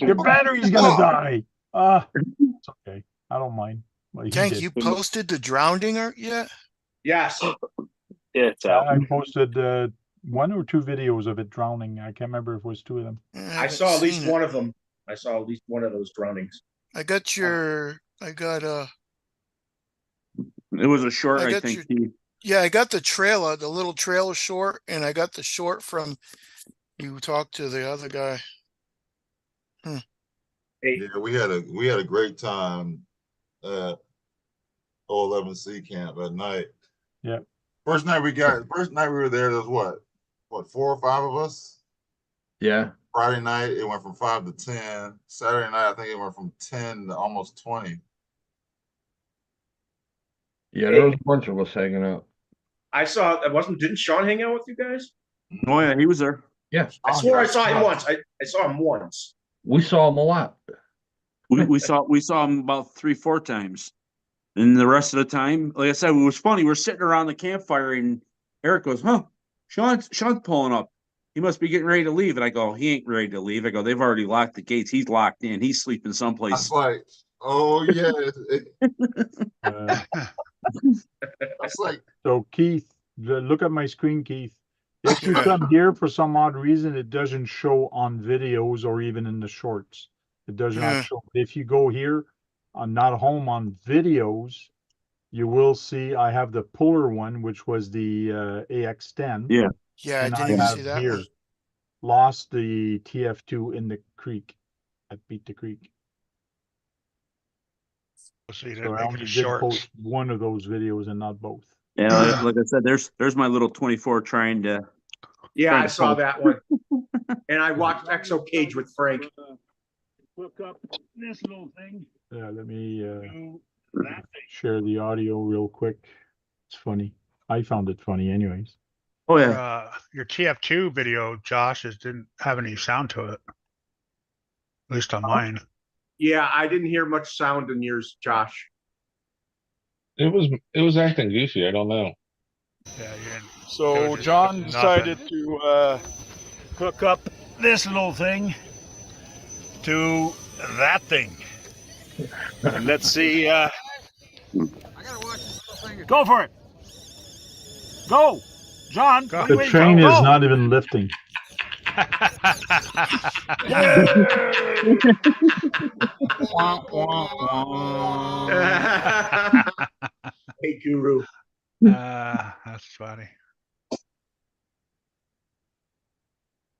S2: Your battery's gonna die. It's okay. I don't mind. Well, he
S3: Tank,
S2: did.
S3: you posted the drowning yet?
S1: Yes.
S4: Yeah, it's out.
S2: I posted 1 or 2 videos of it drowning. I can't remember if it was 2 of them.
S3: I
S1: I
S3: haven't
S1: saw at least
S3: seen it.
S1: one of them. I saw at least one of those drownings.
S3: I got
S6: It was a short,
S3: I
S6: I
S3: got
S6: think.
S3: your-
S6: Steve.
S3: yeah, I got the trailer, the little trailer short, and I got the short from you talked to the other guy.
S1: Hey,
S5: Yeah, we had a great time at 011C camp at night.
S2: Yeah.
S5: First night we were there, there was what, 4 or 5 of us?
S7: Yeah.
S5: Friday night it went from 5 to 10. Saturday night I think it went from 10 to almost 20.
S7: Yeah, there was a bunch of us hanging out.
S1: I saw. Didn't Sean hang out with you guys?
S6: Oh yeah, he was there.
S7: Yeah.
S1: I swore I saw him once. I saw him once.
S7: We saw him a lot.
S6: We saw him about 3-4 times. And the rest of the time, like I said, it was funny. We're sitting around the campfire and Eric goes, huh, Sean's pulling up. He must be getting ready to leave. And I go, he ain't ready to leave. I go, they've already locked the gates. He's locked in. He's sleeping
S5: I
S6: someplace.
S5: was like, oh yeah. It's like,
S2: So Keith, look at my screen, Keith. If you come here for some odd reason, it doesn't show on videos or even in the shorts. It does not
S3: Yeah.
S2: show. If you go here, on not home on videos, you will see I have the puller one, which was the AX10.
S6: Yeah.
S3: Yeah, I
S2: And
S3: didn't
S2: have
S3: see that
S2: here
S3: one.
S2: lost the TF2 in the creek at Beat the Creek.
S9: So you
S2: So
S9: didn't
S2: I
S9: make
S2: only
S9: any
S2: did
S9: shorts.
S2: post one of those videos and not both.
S6: Yeah, like I said, there's my little 24 trying to.
S1: Yeah,
S6: Trying
S1: I
S6: to
S1: saw
S6: post.
S1: that one. And I watched Exo Cage with Frank.
S9: Hook up this little thing
S2: Yeah, let me
S9: to that thing.
S2: share the audio real quick. It's funny. I found it funny anyways.
S6: Oh yeah.
S9: Your TF2 video, Josh, didn't have any sound to it. At least on mine.
S1: Yeah, I didn't hear much sound in yours, Josh.
S8: It was acting goofy. I don't know.
S9: Yeah, you didn't. It
S10: So
S9: was just
S10: John
S9: nothing.
S10: decided to hook up this little thing to that thing. And let's see. Go for it. Go. John.
S9: Go.
S10: what are you
S2: The
S10: waiting
S2: train
S10: for?
S2: is
S10: Go.
S2: not even lifting.
S10: Wah, wah, wah.
S1: Hey, Guru.
S9: That's funny.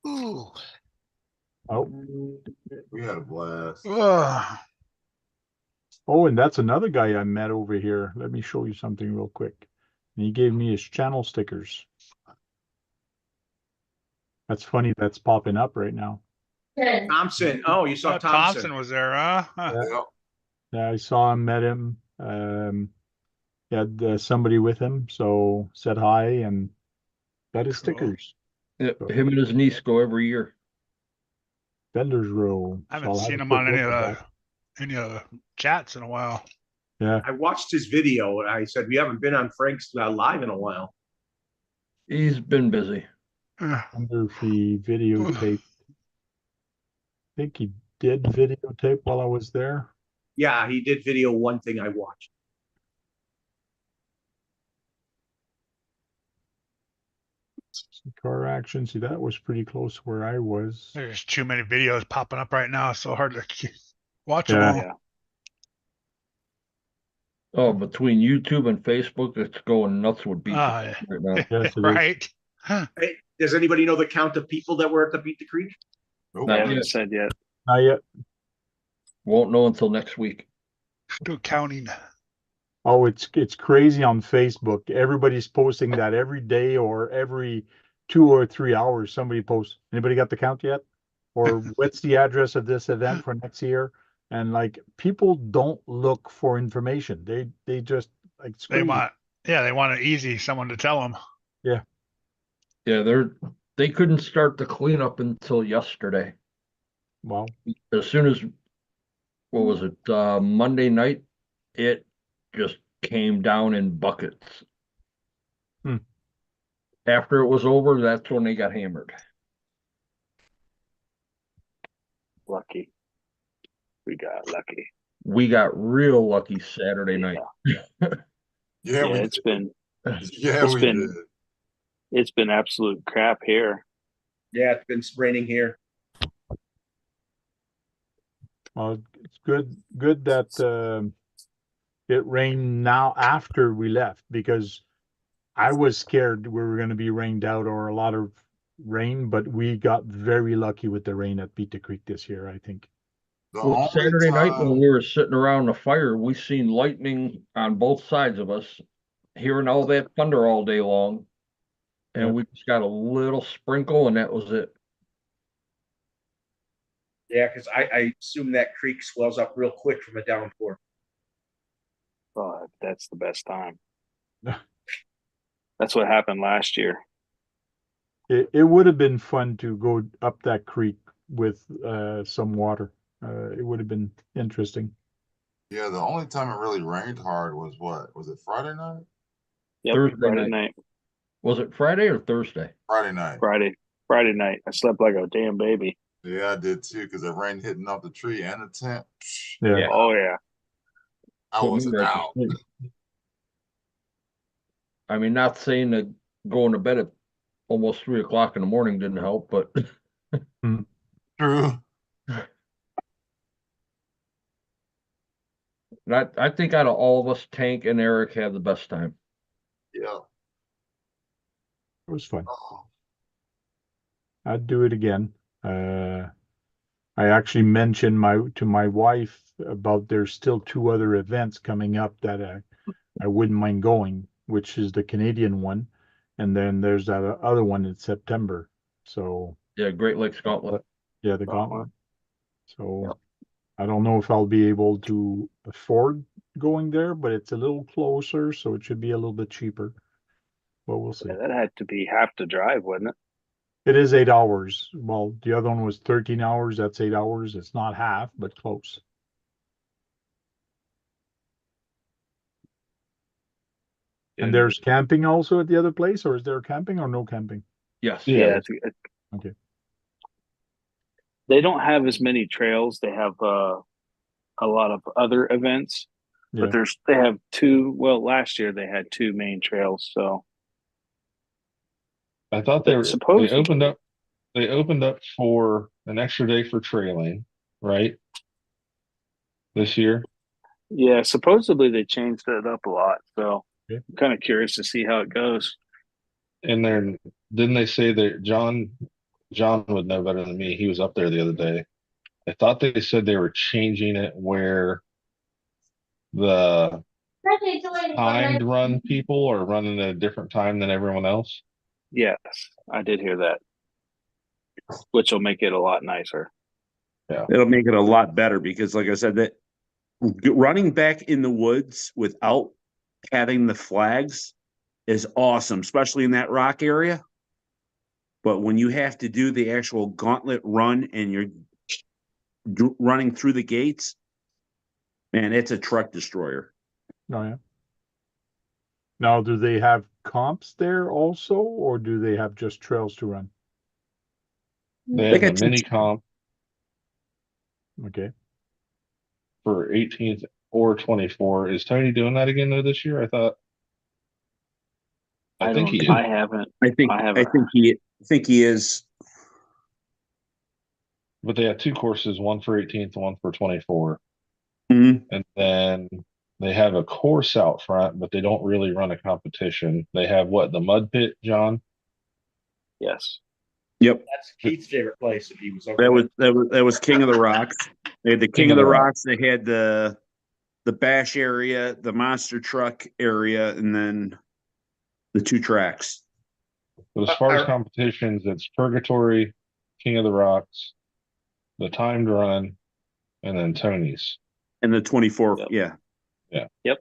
S3: Ooh.
S2: Oh,
S5: we had a blast.
S9: Ugh.
S2: oh, and that's another guy I met over here. Let me show you something real quick. And he gave me his channel stickers. That's funny. That's popping up right now.
S1: Thompson. Oh, you saw
S9: Oh,
S1: Thompson.
S9: Thompson was there, huh?
S5: Yeah.
S2: Yeah, I saw him, met him. He had somebody with him, so said hi and got his
S9: Cool.
S2: stickers.
S7: Yeah, him and his niece go every year.
S2: Vendors Row.
S9: I
S2: So
S9: haven't
S2: I'll have
S9: seen
S2: a
S9: him
S2: quick
S9: on any
S2: look
S9: of
S2: at
S9: the chats in a while.
S2: that. Yeah.
S1: I watched his video and I said, we haven't been on Frank's live in a while.
S7: He's been busy.
S2: Wonder if he videotaped. I think he did videotape while I was there.
S1: Yeah, he did video one thing I watched.
S2: Car action. See, that was pretty close where I was.
S9: There's too many videos popping up right now. It's so hard to watch them
S2: Yeah.
S9: all.
S4: Yeah.
S7: Oh, between YouTube and Facebook, it's going nuts with beat
S9: Ah,
S7: right now.
S2: Yes, it is.
S9: right.
S1: Hey, does anybody know the count of people that were at the Beat the Creek?
S5: Nope.
S4: They
S7: Not
S4: haven't
S7: yet.
S4: said yet.
S2: Not yet.
S7: Won't know until next week.
S9: Still counting.
S2: Oh, it's crazy on Facebook. Everybody's posting that every day or every 2 or 3 hours. Somebody posts. Anybody got the count yet? Or what's the address of this event for next year? And like people don't look for information. They just like it's
S9: They
S2: crazy.
S9: they want it easy. Someone to tell them.
S7: Yeah, they couldn't start the cleanup until yesterday.
S2: Wow.
S7: As soon as, what was it, Monday night, it just came down in buckets.
S2: Hmm.
S7: After it was over, that's when they got hammered.
S4: Lucky. We got lucky.
S7: We got real lucky Saturday night.
S5: Yeah, we
S4: it's
S5: did.
S4: been
S5: Yeah,
S4: it's
S5: we
S4: been-
S5: did.
S4: it's been absolute crap here.
S1: Yeah, it's been raining here.
S2: Well, it's good that it rained now after we left because I was scared we were going to be rained out or a lot of rain, but we got very lucky with the rain at Beat the Creek this year, I think.
S5: The
S7: Well,
S5: only
S7: Saturday night when
S5: time-
S7: we were sitting around the fire, we seen lightning on both sides of us, hearing all that thunder all day long. And
S2: Yeah.
S7: we just got a little sprinkle and that was it.
S1: Yeah, because I assume that creek swells up real quick from a downpour.
S4: Oh, that's the best time. That's what happened last year.
S2: It would have been fun to go up that creek with some water. It would have been interesting.
S5: Yeah, the only time it really rained hard was what? Was it Friday night?
S4: Yep,
S7: Thursday
S4: Friday
S7: night.
S4: night.
S7: Was it Friday or Thursday?
S5: Friday night.
S4: Friday night. I slept like a damn baby.
S5: Yeah, I did too, because the rain hitting off the tree and the tent.
S2: Yeah.
S7: Yeah.
S4: Oh yeah.
S5: I
S7: Put me
S5: wasn't
S7: right to
S5: out.
S7: sleep. I mean, not saying that going to bed at almost 3 o'clock in the morning didn't help, but
S5: True.
S7: I think out of all of us, Tank and Eric had the best time.
S5: Yeah.
S2: It was fun.
S5: Oh,
S2: I'd do it again. I actually mentioned to my wife about there's still 2 other events coming up that I wouldn't mind going, which is the Canadian one, and then there's that other one in September. So
S7: Yeah, Great Lakes Gauntlet.
S2: yeah, the Gauntlet. So I don't know if I'll be able to afford going there, but it's a little closer, so it should be a little bit cheaper. But we'll see.
S4: Yeah, that had to be half the drive, wasn't it?
S2: It is 8 hours. Well, the other one was 13 hours. That's 8 hours. It's not half, but close. And there's camping also at the other place, or is there camping or no camping?
S7: Yes.
S4: Yeah.
S2: Okay.
S4: They don't have as many trails. They have a lot of other events,
S2: Yeah.
S4: but they have 2. Well, last year they had 2 main trails. So
S8: I thought
S4: But
S8: they
S4: supposedly-
S8: opened up for an extra day for trailing, right? This year.
S4: yeah, supposedly they changed it up a lot. So
S2: Okay.
S4: I'm kind of curious to see how it goes.
S8: And then didn't they say that John would know better than me. He was up there the other day. I thought they said they were changing it where the timed run people are running at a different time than everyone else.
S4: Yes, I did hear that, which will make it a lot nicer.
S6: It'll make it a lot better because, like I said, that running back in the woods without having the flags is awesome, especially in that rock area. But when you have to do the actual gauntlet run and you're running through the gates, man, it's a truck destroyer.
S2: Oh, yeah. Now, do they have comps there also, or do they have just trails to run?
S8: They
S6: They
S8: have the
S6: got two-
S8: mini comp
S2: Okay.
S8: for 18th or 24. Is Tony doing that again though this year? I think he is.
S4: I haven't.
S6: I think he is.
S8: But they have two courses, one for 18th, one for 24.
S6: Mhm.
S8: And then they have a course out front, but they don't really run a competition. They have what, the mud pit, John?
S4: Yes.
S6: Yep.
S1: That's Keith's favorite place if he was over
S6: That was King of the Rocks. They had the King of the Rocks. They had the bash area, the monster truck area, and then the two tracks.
S8: But as far as competitions, it's Purgatory, King of the Rocks, the Timed Run, and then Tony's.
S6: And the 24,
S4: Yep.
S6: yeah.
S8: Yeah.
S4: Yep.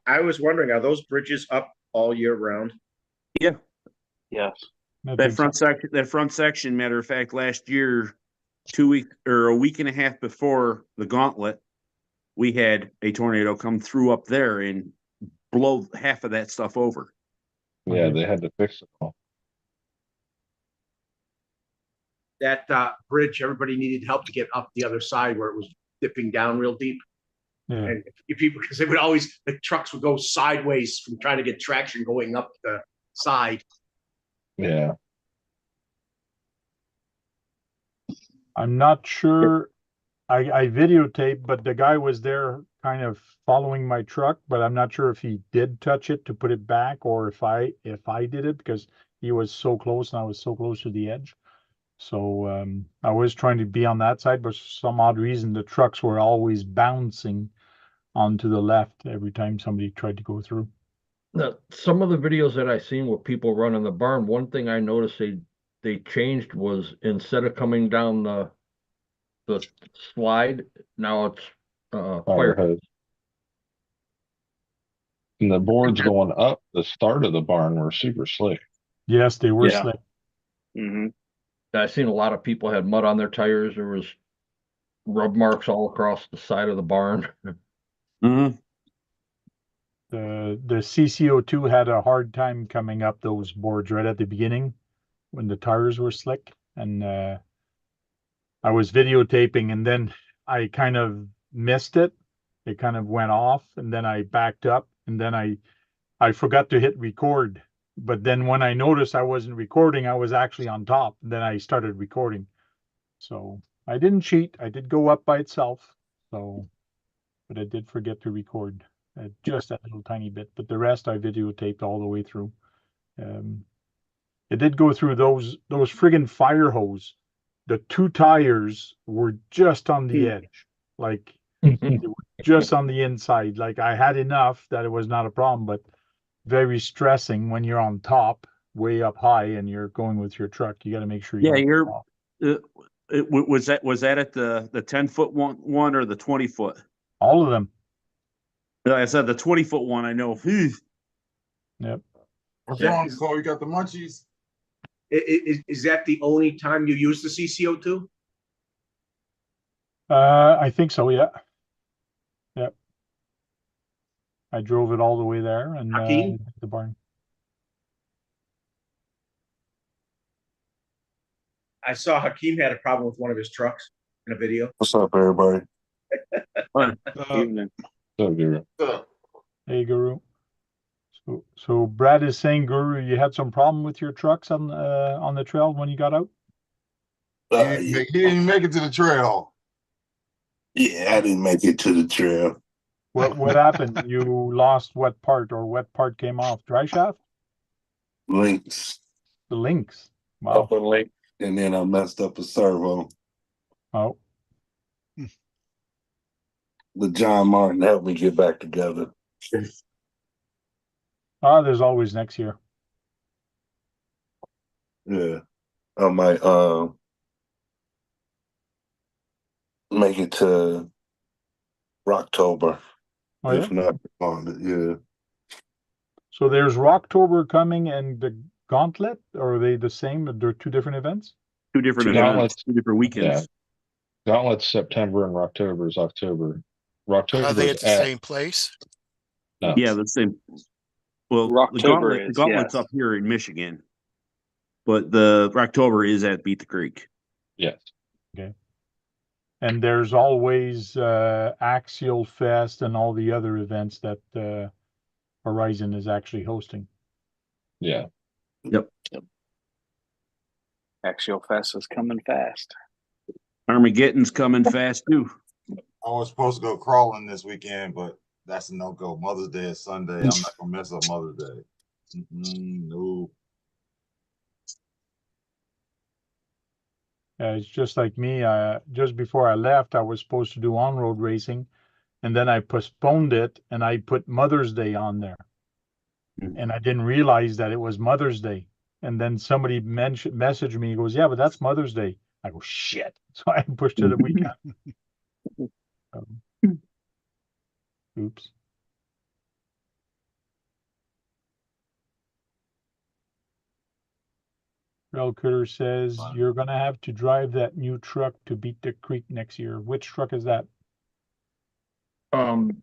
S1: I was wondering, are those bridges up all year round?
S6: Yeah.
S4: Yes.
S6: That front section, matter of fact, last year, 2 weeks or a week and a half before the gauntlet, we had a tornado come through up there and blow half of that stuff over.
S8: Yeah, they had to fix it all.
S1: That bridge, everybody needed help to get up the other side where it was dipping down real deep.
S2: Yeah.
S1: And if people, because they would always, the trucks would go sideways from trying to get traction going up the side.
S8: Yeah.
S2: I'm not sure. I videotaped, but the guy was there kind of following my truck, but I'm not sure if he did touch it to put it back or if I did it, because he was so close and I was so close to the edge. So I was trying to be on that side, but for some odd reason the trucks were always bouncing onto the left every time somebody tried to go through.
S7: Now, some of the videos that I seen with people running the barn, one thing I noticed they changed was instead of coming down the slide, now it's fire hose.
S8: And the boards going up the start of the barn were super slick.
S2: Yes, they were
S4: Yeah.
S2: slick.
S4: Mm-hmm.
S7: I seen a lot of people had mud on their tires. There was rub marks all across the side of the barn.
S6: Mm-hmm.
S2: The CCO2 had a hard time coming up those boards right at the beginning when the tires were slick, and I was videotaping and then I kind of missed it. It kind of went off and then I backed up and then I forgot to hit record. But then when I noticed I wasn't recording, I was actually on top. Then I started recording. So I didn't cheat. I did go up by itself. So, but I did forget to record just that little tiny bit. But the rest I videotaped all the way through. It did go through those friggin' fire hose. The two tires were just on the edge, like they were just on the inside. Like I had enough that it was not a problem, but very stressing when you're on top, way up high, and you're going with your truck. You got to make sure you.
S6: Yeah, was that at the 10-foot one or the 20-foot?
S2: All of them.
S6: Like I said, the 20-foot one, I know.
S2: Yep.
S5: What's wrong, Cole? You got the munchies?
S1: Is that the only time you use the CCO2?
S2: I think so. Yeah. Yep. I drove it all the way there and the barn.
S1: I saw Hakeem had a problem with one of his trucks in a video.
S5: What's up, everybody?
S6: Evening.
S2: Hey, Guru. So Brad is saying, Guru, you had some problem with your trucks on the trail when you got out?
S5: He didn't make it to the trail.
S11: Yeah, I didn't make it to the trail.
S2: What happened? You lost what part, or what part came off? Dry shaft?
S11: Links.
S2: The links. Wow.
S11: Upper link. And then I messed up a servo.
S2: Oh.
S11: But John Martin helped me get back together.
S2: There's always next year.
S11: Yeah. I might make it to Rocktober.
S2: Oh,
S11: if
S2: yeah?
S11: not on it, yeah.
S2: So there's Rocktober coming and the Gauntlet, or are they the same? They're two different events?
S6: Two different events, 2 different weekends.
S8: Gauntlet's September and Rocktober's October. Rocktober's
S3: Are they at the same place?
S8: No.
S6: Yeah, the same. Well,
S4: Rocktober
S6: the Gauntlet's
S4: yes.
S6: up here in Michigan, but the Rocktober is at Beat the Creek.
S8: Yes.
S2: Okay. And there's always Axial Fest and all the other events that Horizon is actually hosting.
S8: Yeah.
S4: Axial Fest is coming fast.
S6: Armageddon's coming fast too.
S5: I was supposed to go crawling this weekend, but that's a no-go. Mother's Day is Sunday. I'm not gonna mess up Mother's Day. No.
S2: It's just like me. Just before I left, I was supposed to do on-road racing, and then I postponed it, and I put Mother's Day on there. And I didn't realize that it was Mother's Day. And then somebody messaged me, he goes, yeah, but that's Mother's Day. I go, shit. So I pushed it a weekend. Oops. Rel Critter says, you're going to have to drive that new truck to Beat the Creek next year. Which truck is that?
S7: Telling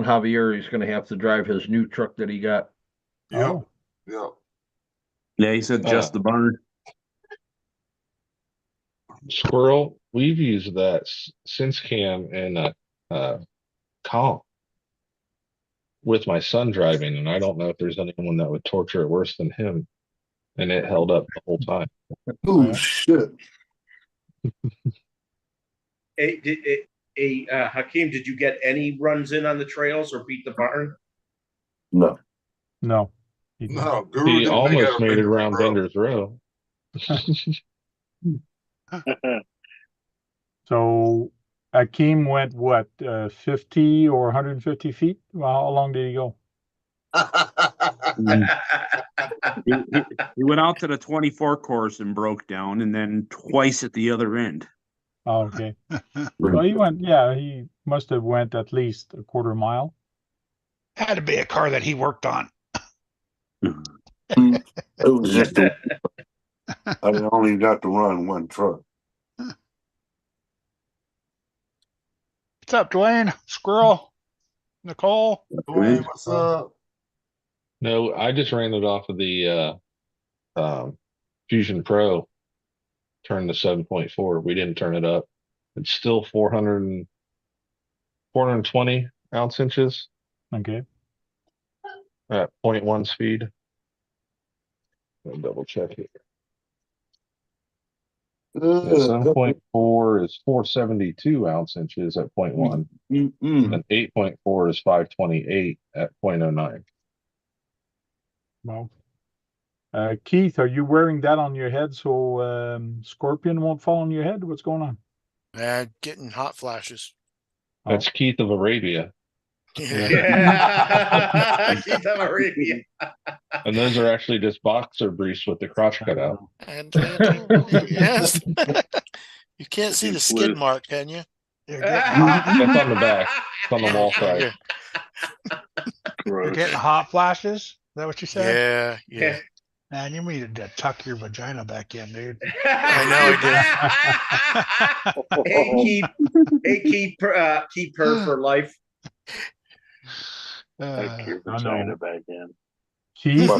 S7: Javier he's going to have to drive his new truck that he got.
S5: Yeah.
S2: Oh.
S5: Yeah.
S6: Yeah, he said just the barn.
S8: Squirrel, we've used that since Cam and comp with my son driving, and I don't know if there's anyone that would torture it worse than him. And it held up the whole time.
S11: Oh shit!
S1: Hakeem, did you get any runs in on the trails or beat the barn?
S11: No.
S2: No.
S5: No, Guru
S8: He
S5: didn't
S8: almost
S5: make
S8: made it
S5: Bender's
S8: around
S5: Row.
S8: Bender's Row.
S2: So Hakeem went what, 50 or 150 feet? Well, how long did he go?
S6: He went out to the 24 course and broke down, and then twice at the other end.
S2: Oh, okay. Well, he went, yeah, he must have went at least a quarter mile.
S9: Had to be a car that he worked on.
S11: It was just I only got to run one truck.
S9: What's up, Dwayne? Squirrel? Nicole?
S5: Dwayne, what's up?
S8: No, I just ran it off of the Fusion Pro. Turned to 7.4. We didn't turn it up. It's still 420 ounce inches
S2: Okay.
S8: at 0.1 speed. Let me double check it. Yeah, 7.4 is 472 ounce inches at 0.1. And 8.4 is 528 at 0.09.
S2: Well, Keith, are you wearing that on your head so Scorpion won't fall on your head? What's going on?
S3: Getting hot flashes.
S8: That's Keith of Arabia.
S1: Yeah. Keith of Arabia.
S8: And those are actually just boxer briefs with the crotch cut out.
S3: And yes, you can't see the skid mark, can you?
S8: That's on the back. It's on the wall side.
S9: You're getting hot flashes? Is that what you said?
S3: Yeah.
S9: Man, you needed to tuck your vagina back in, dude.
S3: I know
S1: Keep her for life.
S4: Tuck your vagina back in.
S2: Keith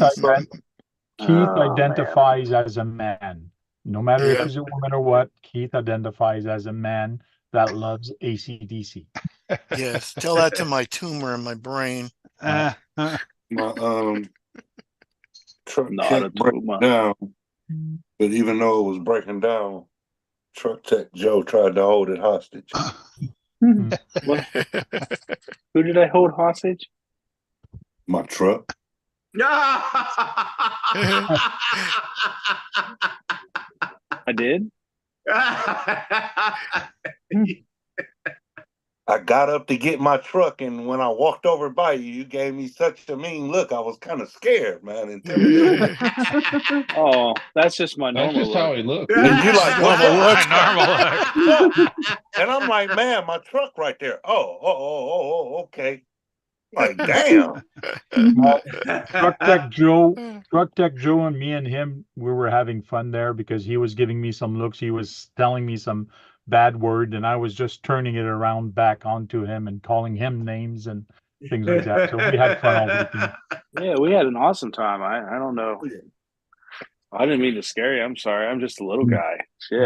S2: identifies as a man. No matter if he's a woman or what, Keith identifies as a man that loves AC/DC.
S3: Yes, tell that to my tumor in my brain.
S11: My truck
S4: Not
S11: kept
S4: a
S11: breaking
S4: tumor.
S11: down, but even though it was breaking down, truck tech Joe tried to hold it hostage.
S4: What? Who did I hold hostage?
S11: My truck.
S4: I did.
S11: I got up to get my truck, and when I walked over by you, you gave me such a mean look. I was kind of scared, man. Intimidated.
S4: Oh, that's just my
S8: That's
S4: normal
S8: just how
S4: look.
S8: he looked.
S11: And you like, what's
S9: Normal
S11: up?
S9: look.
S11: And I'm like, man, my truck right there. Oh, okay. Like, damn.
S2: Well, Truck Tech Joe, and me and him, we were having fun there because he was giving me some looks. He was telling me some bad word, and I was just turning it around back onto him and calling him names and things like that. So we had fun all weekend.
S4: Yeah, we had an awesome time. I don't know. I didn't mean to scare you. I'm sorry. I'm just a little guy. Shit.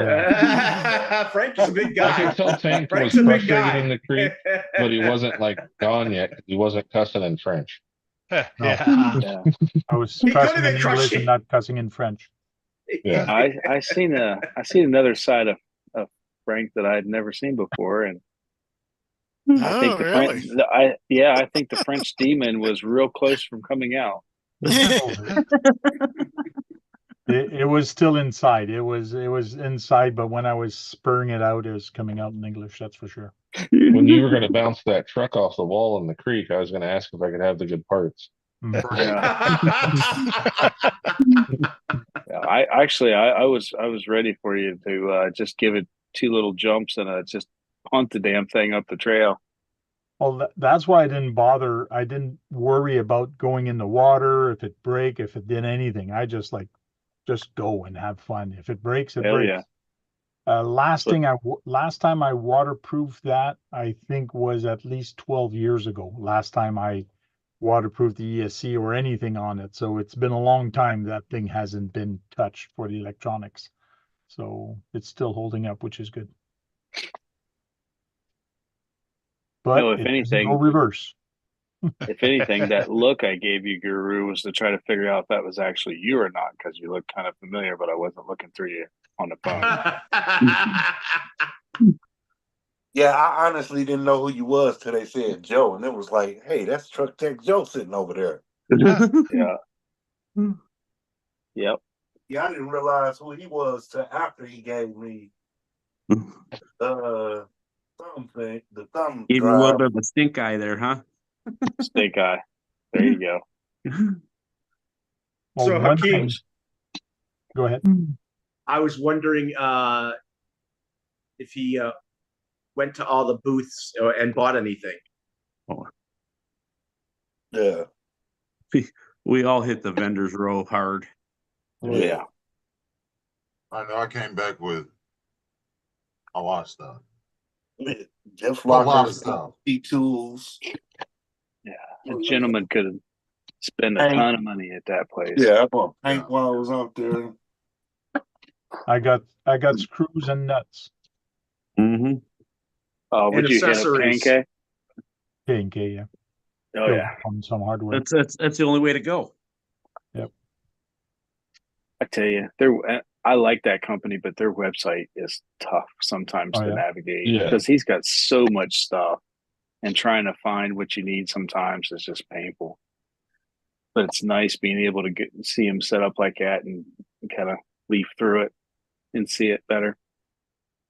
S1: Frank is a big
S8: I
S1: guy.
S8: could tell Tank was
S1: Frank's a big
S8: frustrated
S1: guy.
S8: in the creek, but he wasn't like gone yet because he wasn't cussing in French.
S9: Yeah.
S4: Yeah.
S2: I was
S1: He could
S2: cussing
S1: have
S2: in
S1: been
S2: English
S1: crushing.
S2: and not cussing in French.
S8: Yeah.
S4: I seen another side of Frank that I had never seen before, and I think
S3: Oh, really?
S4: I think the French demon was real close from coming out.
S2: It was still inside. It was inside, but when I was spurring it out, it was coming out in English. That's for sure.
S8: When you were going to bounce that truck off the wall in the creek, I was going to ask if I could have the good parts.
S4: Yeah, I was ready for you to just give it 2 little jumps and just punt the damn thing up the trail.
S2: Well, that's why I didn't bother. I didn't worry about going in the water, if it break, if it did anything. I just go and have fun. If it breaks, it
S4: Hell
S2: breaks.
S4: yeah.
S2: Last time I waterproofed that, I think was at least 12 years ago. Last time I waterproofed the ESC or anything on it. So it's been a long time that thing hasn't been touched for the electronics. So it's still holding up, which is good. But
S4: No, if
S2: it doesn't
S4: anything,
S2: go reverse.
S4: If anything, that look I gave you, Guru, was to try to figure out if that was actually you or not, because you look kind of familiar, but I wasn't looking through you on the phone.
S11: Yeah, I honestly didn't know who you was till they said Joe, and it was like, hey, that's Truck Tech Joe sitting over there.
S4: Yeah. Yep.
S11: Yeah, I didn't realize who he was till after he gave me the thumb
S6: Gave you a
S11: drive.
S6: little bit of a stink eye there, huh?
S4: Stink eye. There you go.
S2: Well,
S1: So,
S2: one
S1: Hakeem,
S2: thing, go ahead.
S1: I was wondering if he went to all the booths and bought anything.
S11: Yeah.
S6: We all hit the vendors row hard.
S4: Oh, yeah.
S5: I know I came back with a lot of stuff.
S11: Jeff
S5: A lot of
S11: Lockers,
S5: stuff.
S11: E-Tools.
S4: Yeah. A gentleman could spend a ton of money at that place.
S11: Yeah, I bought paint while I was out there.
S2: I got screws and nuts.
S6: Mm-hmm.
S4: Would you hit up K&K?
S2: K&K, yeah.
S4: Oh, yeah.
S2: On some hardware.
S6: That's the only way to go.
S2: Yep.
S4: I tell you, I like that company, but their website is tough sometimes to navigate because he's got so much stuff, and trying to find what you need sometimes is just painful. But it's nice being able to see him set up like that and kind of leaf through it and see it better.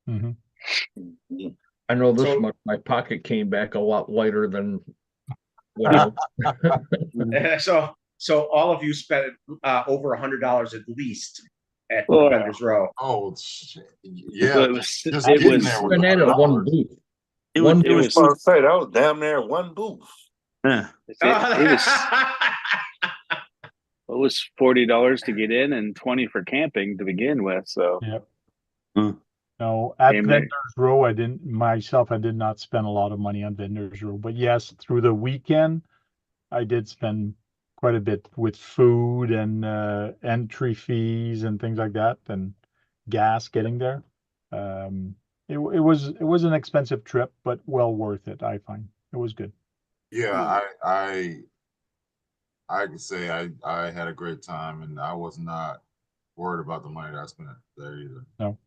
S2: Mm-hmm.
S7: I know this much. My pocket came back a lot lighter than what else.
S1: So all of you spent over $100 at least at the vendors row.
S5: Oh, yeah.
S4: It was
S7: been at it one booth.
S11: It was damn near one booth.
S6: Yeah.
S4: It was $40 to get in and $20 for camping to begin with. So
S2: yep. No, at vendors row, I did not spend a lot of money on vendors row, but yes, through the weekend, I did spend quite a bit with food and entry fees and things like that, and gas getting there. It was an expensive trip, but well worth it. I find it was good.
S5: Yeah, I can say I had a great time, and I was not worried about the money that I spent there either.
S2: No.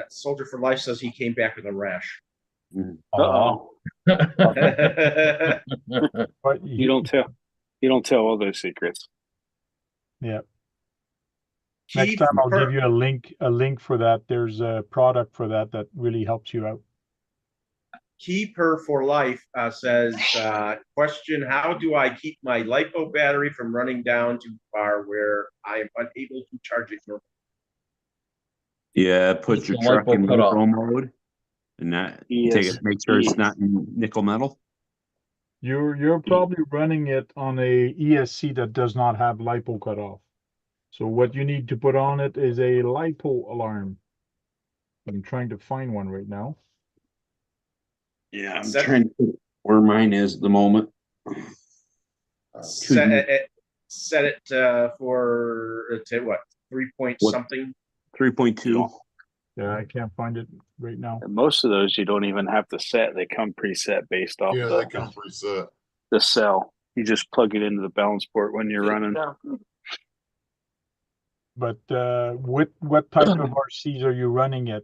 S1: Soldier for Life says he came back with a rash.
S4: Uh-oh.
S2: But
S4: you don't tell all those secrets.
S2: Yeah. Next time I'll give you a link for that. There's a product for that really helps you out.
S1: Keeper for Life says, question, how do I keep my LiPo battery from running down too far where I am unable to charge it normally?
S6: Yeah, put your truck in LiPo mode and make sure it's not in nickel metal.
S2: You're probably running it on a ESC that does not have LiPo cutoff. So what you need to put on it is a LiPo alarm. I'm trying to find one right now.
S6: Yeah, I'm
S1: Set-
S6: trying to think where mine is at the moment.
S1: Set it for what 3 point
S6: What?
S1: something.
S6: 3.2.
S2: Yeah, I can't find it right now.
S4: And most of those you don't even have to set; they come preset based off
S5: Yeah, they come preset.
S4: the cell. You just plug it into the balance port when you're running.
S2: But what type of RCs are you running at?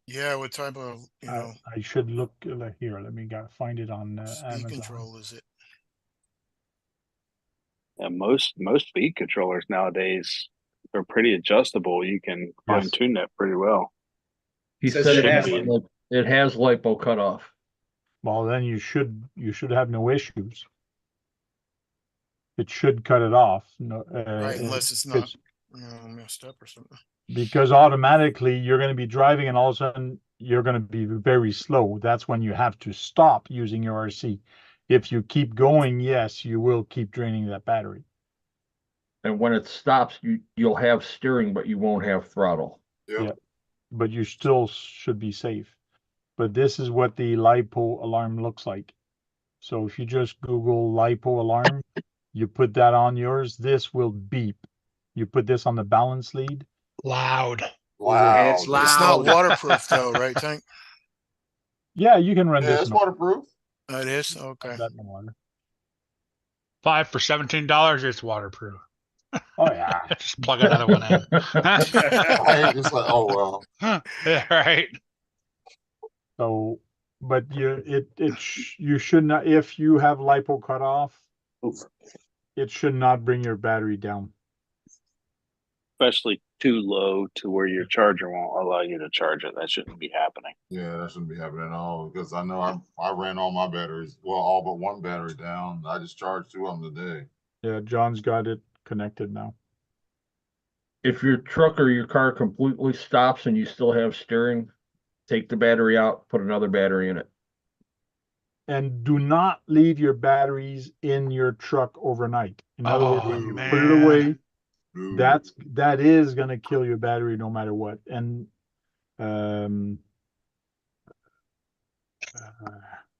S3: Yeah, what type of,
S2: I should look here. Let me find it on
S3: speed
S2: Amazon.
S3: control is it?
S4: And most speed controllers nowadays are pretty adjustable. You can fine tune that pretty well.
S7: He
S1: Says
S7: said
S1: it
S7: it
S1: has
S7: has,
S1: one.
S7: it has LiPo cutoff.
S2: Well, then you should have no issues. It should cut it off. No,
S3: Right, unless it's not messed up or something.
S2: because automatically you're going to be driving and all of a sudden you're going to be very slow. That's when you have to stop using your RC. If you keep going, yes, you will keep draining that battery.
S7: And when it stops, you'll have steering, but you won't have throttle.
S5: Yep.
S2: Yeah. But you still should be safe. But this is what the LiPo alarm looks like. So if you just Google LiPo alarm, you put that on yours, this will beep. You put this on the balance lead.
S9: Loud.
S1: And it's loud.
S3: It's not waterproof though, right, Tank?
S2: Yeah, you can run
S5: Yeah,
S2: this.
S5: it's waterproof.
S3: It is? Okay.
S2: That in water.
S9: 5 for $17. It's waterproof.
S2: Oh yeah.
S9: Just plug another one in.
S5: I ain't just like, oh well.
S9: Yeah, right.
S2: So, but you should not, if you have LiPo cut off, it should not bring your battery down.
S4: Especially too low to where your charger won't allow you to charge it. That shouldn't be happening.
S5: Yeah, that shouldn't be happening at all because I know I ran all my batteries, well, all but one battery down. I just charged 2 of them today.
S2: Yeah, John's got it connected now.
S7: If your truck or your car completely stops and you still have steering, take the battery out, put another battery in it.
S2: And do not leave your batteries in your truck overnight. In other words,
S9: Oh,
S2: when you
S9: man.
S2: put it away,
S5: Ooh.
S2: that is going to kill your battery no matter what. And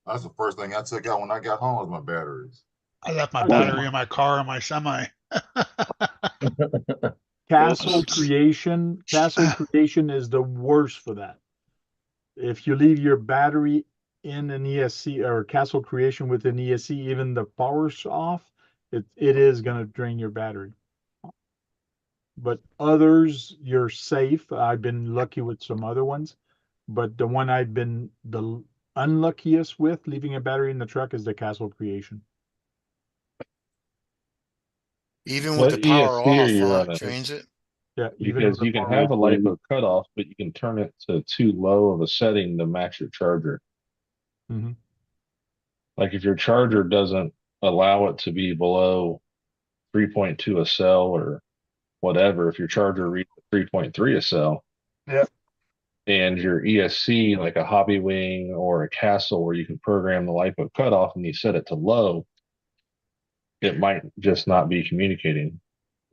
S5: That's the first thing I took out when I got home was my batteries.
S9: I left my battery in my car and my semi.
S2: Castle creation is the worst for that. If you leave your battery in an ESC or castle creation with an ESC, even the power's off, it is going to drain your battery. But others, you're safe. I've been lucky with some other ones, but the one I've been the unluckiest with leaving a battery in the truck is the castle creation.
S3: Even
S8: What
S3: with the power
S8: ESC are
S3: off,
S8: you running?
S3: drains it.
S2: Yeah, even
S8: Because
S2: with
S8: you
S2: the
S8: can
S2: power
S8: have a
S2: off.
S8: LiPo cutoff, but you can turn it to too low of a setting to match your charger.
S2: Mhm.
S8: Like if your charger doesn't allow it to be below 3.2 a cell or whatever, if your charger reads 3.3 a cell,
S2: Yep.
S8: and your ESC, like a Hobby Wing or a Castle, where you can program the LiPo cutoff and you set it to low, it might just not be communicating.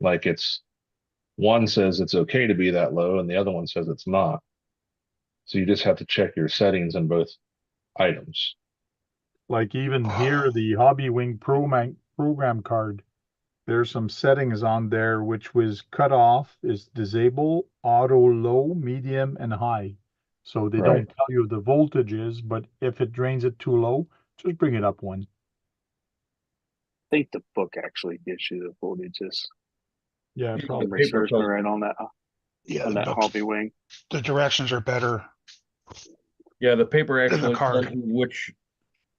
S8: Like one says it's okay to be that low and the other one says it's not. So you just have to check your settings in both items.
S2: Like even here, the Hobby Wing program card, there's some settings on there which was cut off is disable, auto low, medium, and high. So they don't tell you the voltages, but if it drains it too low, just bring it up one.
S4: I think the book actually gives you the voltages.
S2: Yeah,
S7: Yeah,
S2: probably.
S7: the paper
S4: Research
S7: tells-
S4: right on that
S9: Yeah,
S4: on
S9: the
S4: that
S9: books,
S4: Hobby Wing.
S9: the directions are better.
S7: Yeah, the paper
S9: In the
S7: actually
S9: card.
S7: tells you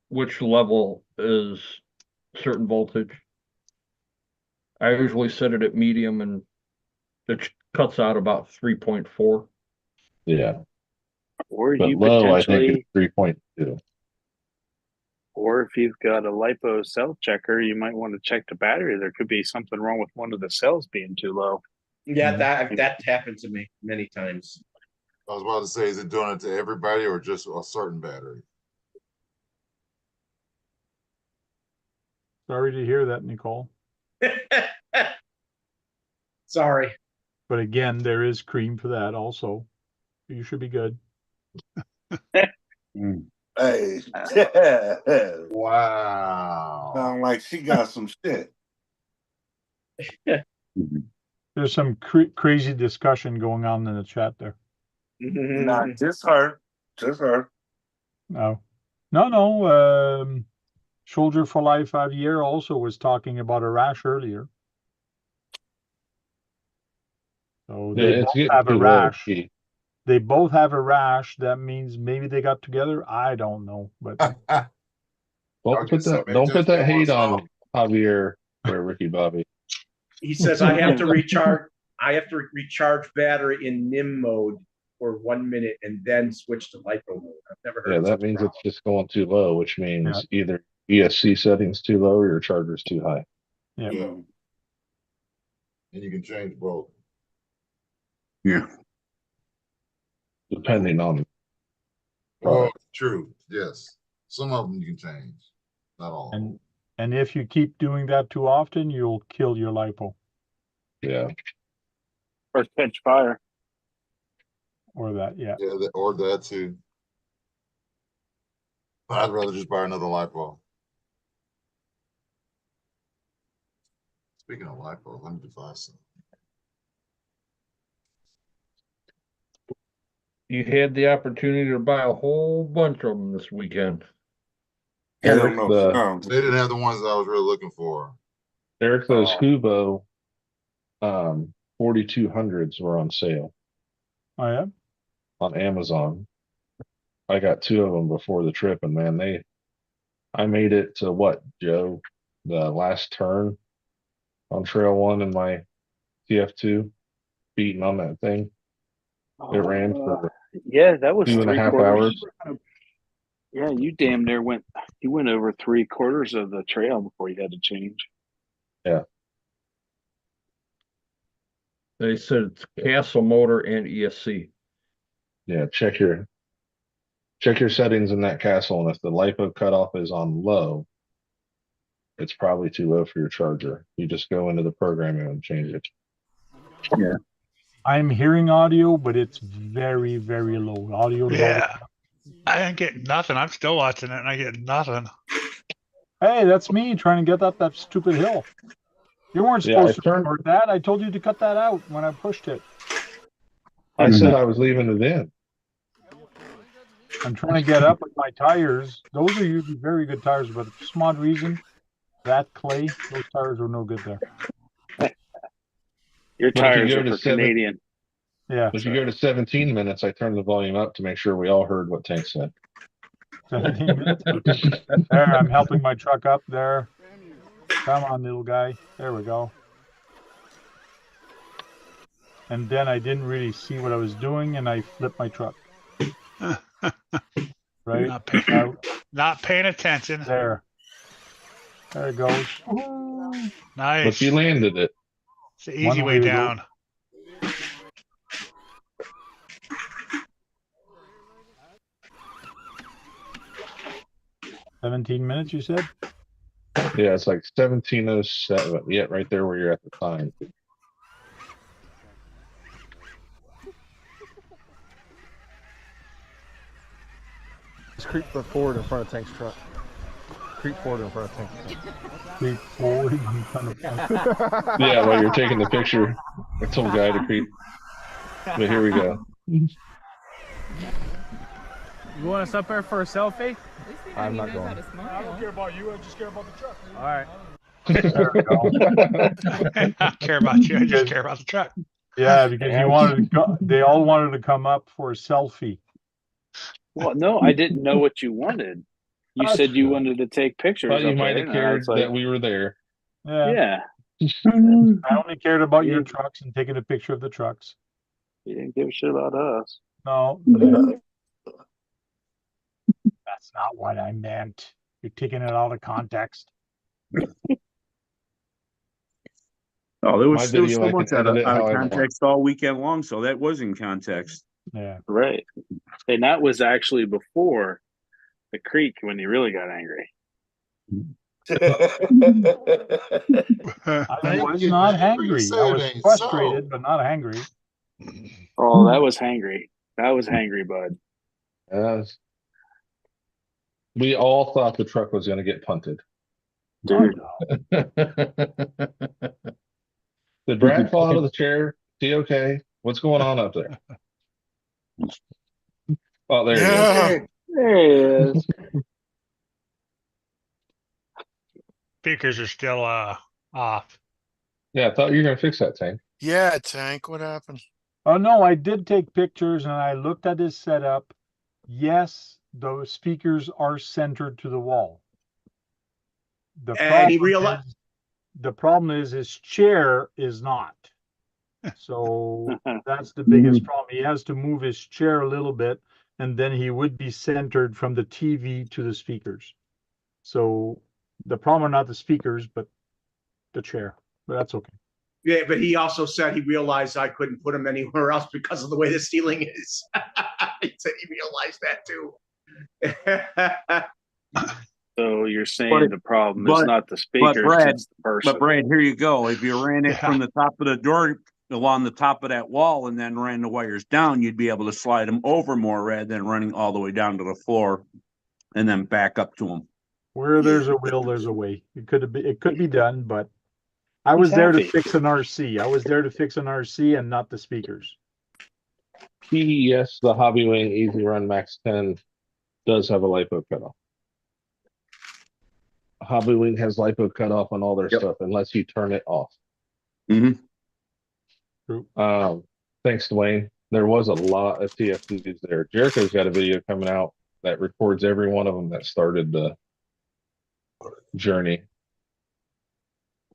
S7: which level is certain voltage. I usually set it at medium and it cuts out about 3.4.
S8: Yeah.
S4: Or
S8: But
S4: you
S8: low, I think
S4: potentially,
S8: it's 3.2.
S4: or if you've got a LiPo cell checker, you might want to check the battery. There could be something wrong with one of the cells being too low.
S1: Yeah, that happened to me many times.
S5: I was about to say, is it doing it to everybody or just a certain battery?
S2: Sorry to hear that, Nicole.
S1: Sorry.
S2: But again, there is cream for that also. You should be good.
S11: Hey,
S5: Wow.
S11: sound like she got some shit.
S2: There's some crazy discussion going on in the chat there.
S11: Not just her. Just her.
S2: No. Soldier for Life Javier also was talking about a rash earlier. So
S8: Yeah,
S2: they
S8: it's
S2: both
S8: getting
S2: have a
S8: too low.
S2: rash.
S8: Keith.
S2: They both have a rash. That means maybe they got together. I don't know, but
S8: Don't put that hate on Javier or Ricky Bobby.
S1: He says I have to recharge. I have to recharge battery in NIM mode for 1 minute and then switch to LiPo mode. I've never heard.
S8: Yeah,
S1: of
S8: that
S1: such a
S8: means
S1: problem.
S8: it's just going too low, which means either ESC settings too low or your charger's too high.
S2: Yeah.
S5: And you can change both.
S6: Yeah.
S8: Depending on
S5: Oh, true. Yes. Some of them you can change. Not all.
S2: And if you keep doing that too often, you'll kill your LiPo.
S8: Yeah.
S4: Or catch fire.
S2: Or that, yeah.
S5: Yeah, or that too. I'd rather just buy another LiPo. Speaking of LiPo, let me devise some.
S7: You had the opportunity to buy a whole bunch of them this weekend.
S5: Yeah,
S8: Eric,
S5: they didn't have the ones that I was really looking for.
S8: Eric, those Hubo 4200s were on sale.
S2: Oh yeah?
S8: On Amazon. I got 2 of them before the trip, and man, I made it to what, Joe? The last turn on Trail 1 in my TF2, beating on that thing. It ran for
S4: that was
S8: 2.5 hours.
S4: Yeah, you damn near went over 3/4 of the trail before you had to change.
S8: Yeah.
S7: They said it's castle motor and ESC.
S8: Yeah, check your settings in that castle, and if the LiPo cutoff is on low, it's probably too low for your charger. You just go into the programming and change it.
S6: Yeah.
S2: I'm hearing audio, but it's very, very low. Audio.
S9: Yeah. I didn't get nothing. I'm still watching it and I get nothing.
S2: Hey, that's me trying to get up that stupid hill. You weren't supposed to record that. I told you to cut that out when I pushed it.
S8: I said I was leaving it in.
S2: I'm trying to get up with my tires. Those are usually very good tires, but for some odd reason, that clay, those tires are no good there.
S4: Your tires are for Canadian.
S2: Yeah.
S8: If you go to 17 minutes, I turned the volume up to make sure we all heard what Tank said.
S2: 17 minutes. There, I'm helping my truck up there. Come on, little guy. There we go. And then I didn't really see what I was doing, and I flipped my truck. Right?
S9: Not paying attention.
S2: There it goes.
S9: Nice.
S8: But you landed it.
S9: It's the easy way down.
S2: 17 minutes, you said?
S8: Yeah, it's like 17:07. Yeah, right there where you're at the time.
S12: Just creep forward in front of Tank's truck. Creep forward in front of Tank's truck.
S2: Creep forward in front of
S8: Yeah, while you're taking the picture, I told guy to creep. But here we go.
S13: You want us up there for a selfie?
S12: I'm not going.
S10: I don't care about you. I just care about the truck.
S13: All right.
S2: There we go.
S9: I don't care about you. I just care about the truck.
S2: Yeah, because you wanted to go, they all wanted to come up for a selfie.
S4: Well, no, I didn't know what you wanted. You said you wanted to take pictures.
S8: Thought you
S4: up
S8: might
S4: there,
S8: have
S4: and I
S8: cared
S4: was like,
S8: that we were there.
S2: Yeah.
S4: Yeah.
S2: I only cared about your trucks and taking a picture of the trucks.
S4: You didn't give a shit about us.
S2: No. That's not what I meant. You're taking it out of context.
S6: Oh, there
S8: My
S6: was still
S8: video,
S6: so
S8: I can
S6: much out
S8: edit
S6: of
S8: how I want.
S6: context all weekend long, so that was in context.
S2: Yeah.
S4: Right. And that was actually before the creek when he really got angry.
S2: I was not hangry. I was frustrated, but not hangry.
S4: Oh, that was hangry. That was hangry, bud.
S8: Yes. We all thought the truck was going to get punted.
S4: Dude.
S8: Did Brad fall out of the chair? Is he okay? What's going on up there? Oh, there he is.
S4: There he is.
S9: Speakers are still off.
S8: Yeah, I thought you were going to fix that, Tank.
S3: Yeah, Tank, what happened?
S2: Oh no, I did take pictures and I looked at his setup. Yes, those speakers are centered to the wall.
S1: And he realized
S2: The problem is his chair is not. So that's the biggest problem. He has to move his chair a little bit, and then he would be centered from the TV to the speakers. So the problem are not the speakers, but the chair. But that's okay.
S1: Yeah, but he also said he realized I couldn't put him anywhere else because of the way the ceiling is. He said he realized that too.
S4: So you're saying the problem is not the speakers,
S6: Brad,
S4: it's the person.
S6: But Brad, here you go. If you ran it from the top of the door along the top of that wall and then ran the wires down, you'd be able to slide them over more rather than running all the way down to the floor and then back up to them.
S2: Where there's a will, there's a way. It could be done, but I was there to fix an RC. I was there to fix an RC and not the speakers.
S8: PES, the Hobbywing Easy Run Max 10, does have a LiPo cutoff. Hobbywing has LiPo cutoff on all their stuff unless you turn it off.
S6: Mm-hmm.
S8: Thanks, Dwayne. There was a lot of TFTs there. Jericho's got a video coming out that records every one of them that started the journey.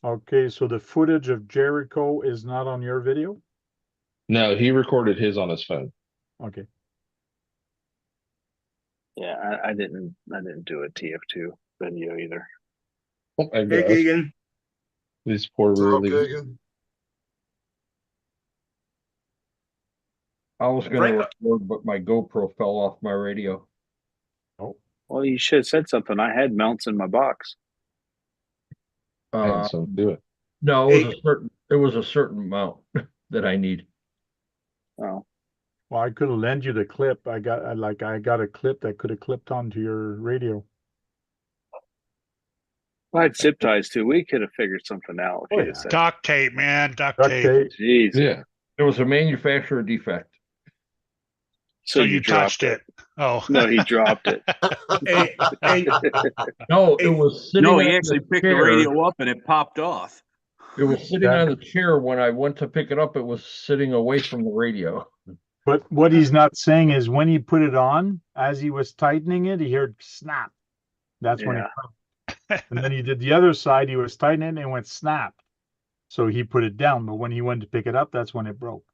S2: Okay, so the footage of Jericho is not on your video?
S8: No, he recorded his on his phone.
S2: Okay.
S4: Yeah, I didn't do a TF2 video either.
S8: Oh, I
S1: Hey,
S8: guess.
S1: Keegan.
S8: These poor really.
S7: I was going to record, but my GoPro fell off my radio.
S2: Oh,
S4: well, you should have said something. I had mounts in my box.
S8: So do it.
S7: No, it was a certain amount that I need.
S4: Oh,
S2: well, I could have lent you the clip. I got a clip that could have clipped onto your radio.
S4: I had zip ties too. We could have figured something out.
S2: Oh, yeah.
S9: Duct tape, man. Duct tape.
S4: Jeez.
S8: Yeah.
S7: It was a manufacturer defect.
S9: So you touched it. Oh.
S4: No, he dropped it.
S7: No, it was sitting
S6: No,
S7: on
S6: he actually
S7: the
S6: picked
S7: chair.
S6: the radio up and it popped off.
S7: It was sitting on the chair. When I went to pick it up, it was sitting away from the radio.
S2: But what he's not saying is when he put it on, as he was tightening it, he heard snap. That's when it popped. And then he did the other side, he was tightening it and it went snap. So he put it down, but when he went to pick it up, that's when it broke.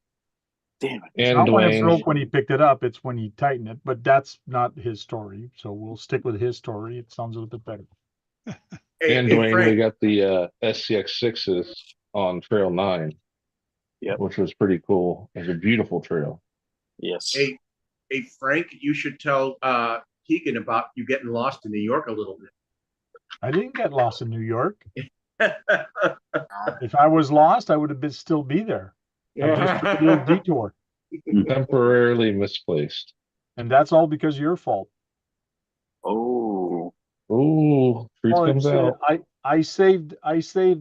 S4: Damn it.
S2: It's not when it broke when he picked it up, it's when he tightened it, but that's not his story. So we'll stick with his story. It sounds a little bit better.
S8: And Dwayne, we got the SCX6s on Trail 9, which was pretty cool. It was a beautiful trail.
S4: Yes.
S1: Hey, Frank, you should tell Keegan about you getting lost in New York a little bit.
S2: I didn't get lost in New York. If I was lost, I would have still be there. I just took a little detour.
S8: Temporarily misplaced.
S2: And that's all because of your fault.
S4: Oh.
S8: Ooh, truth comes out.
S2: I saved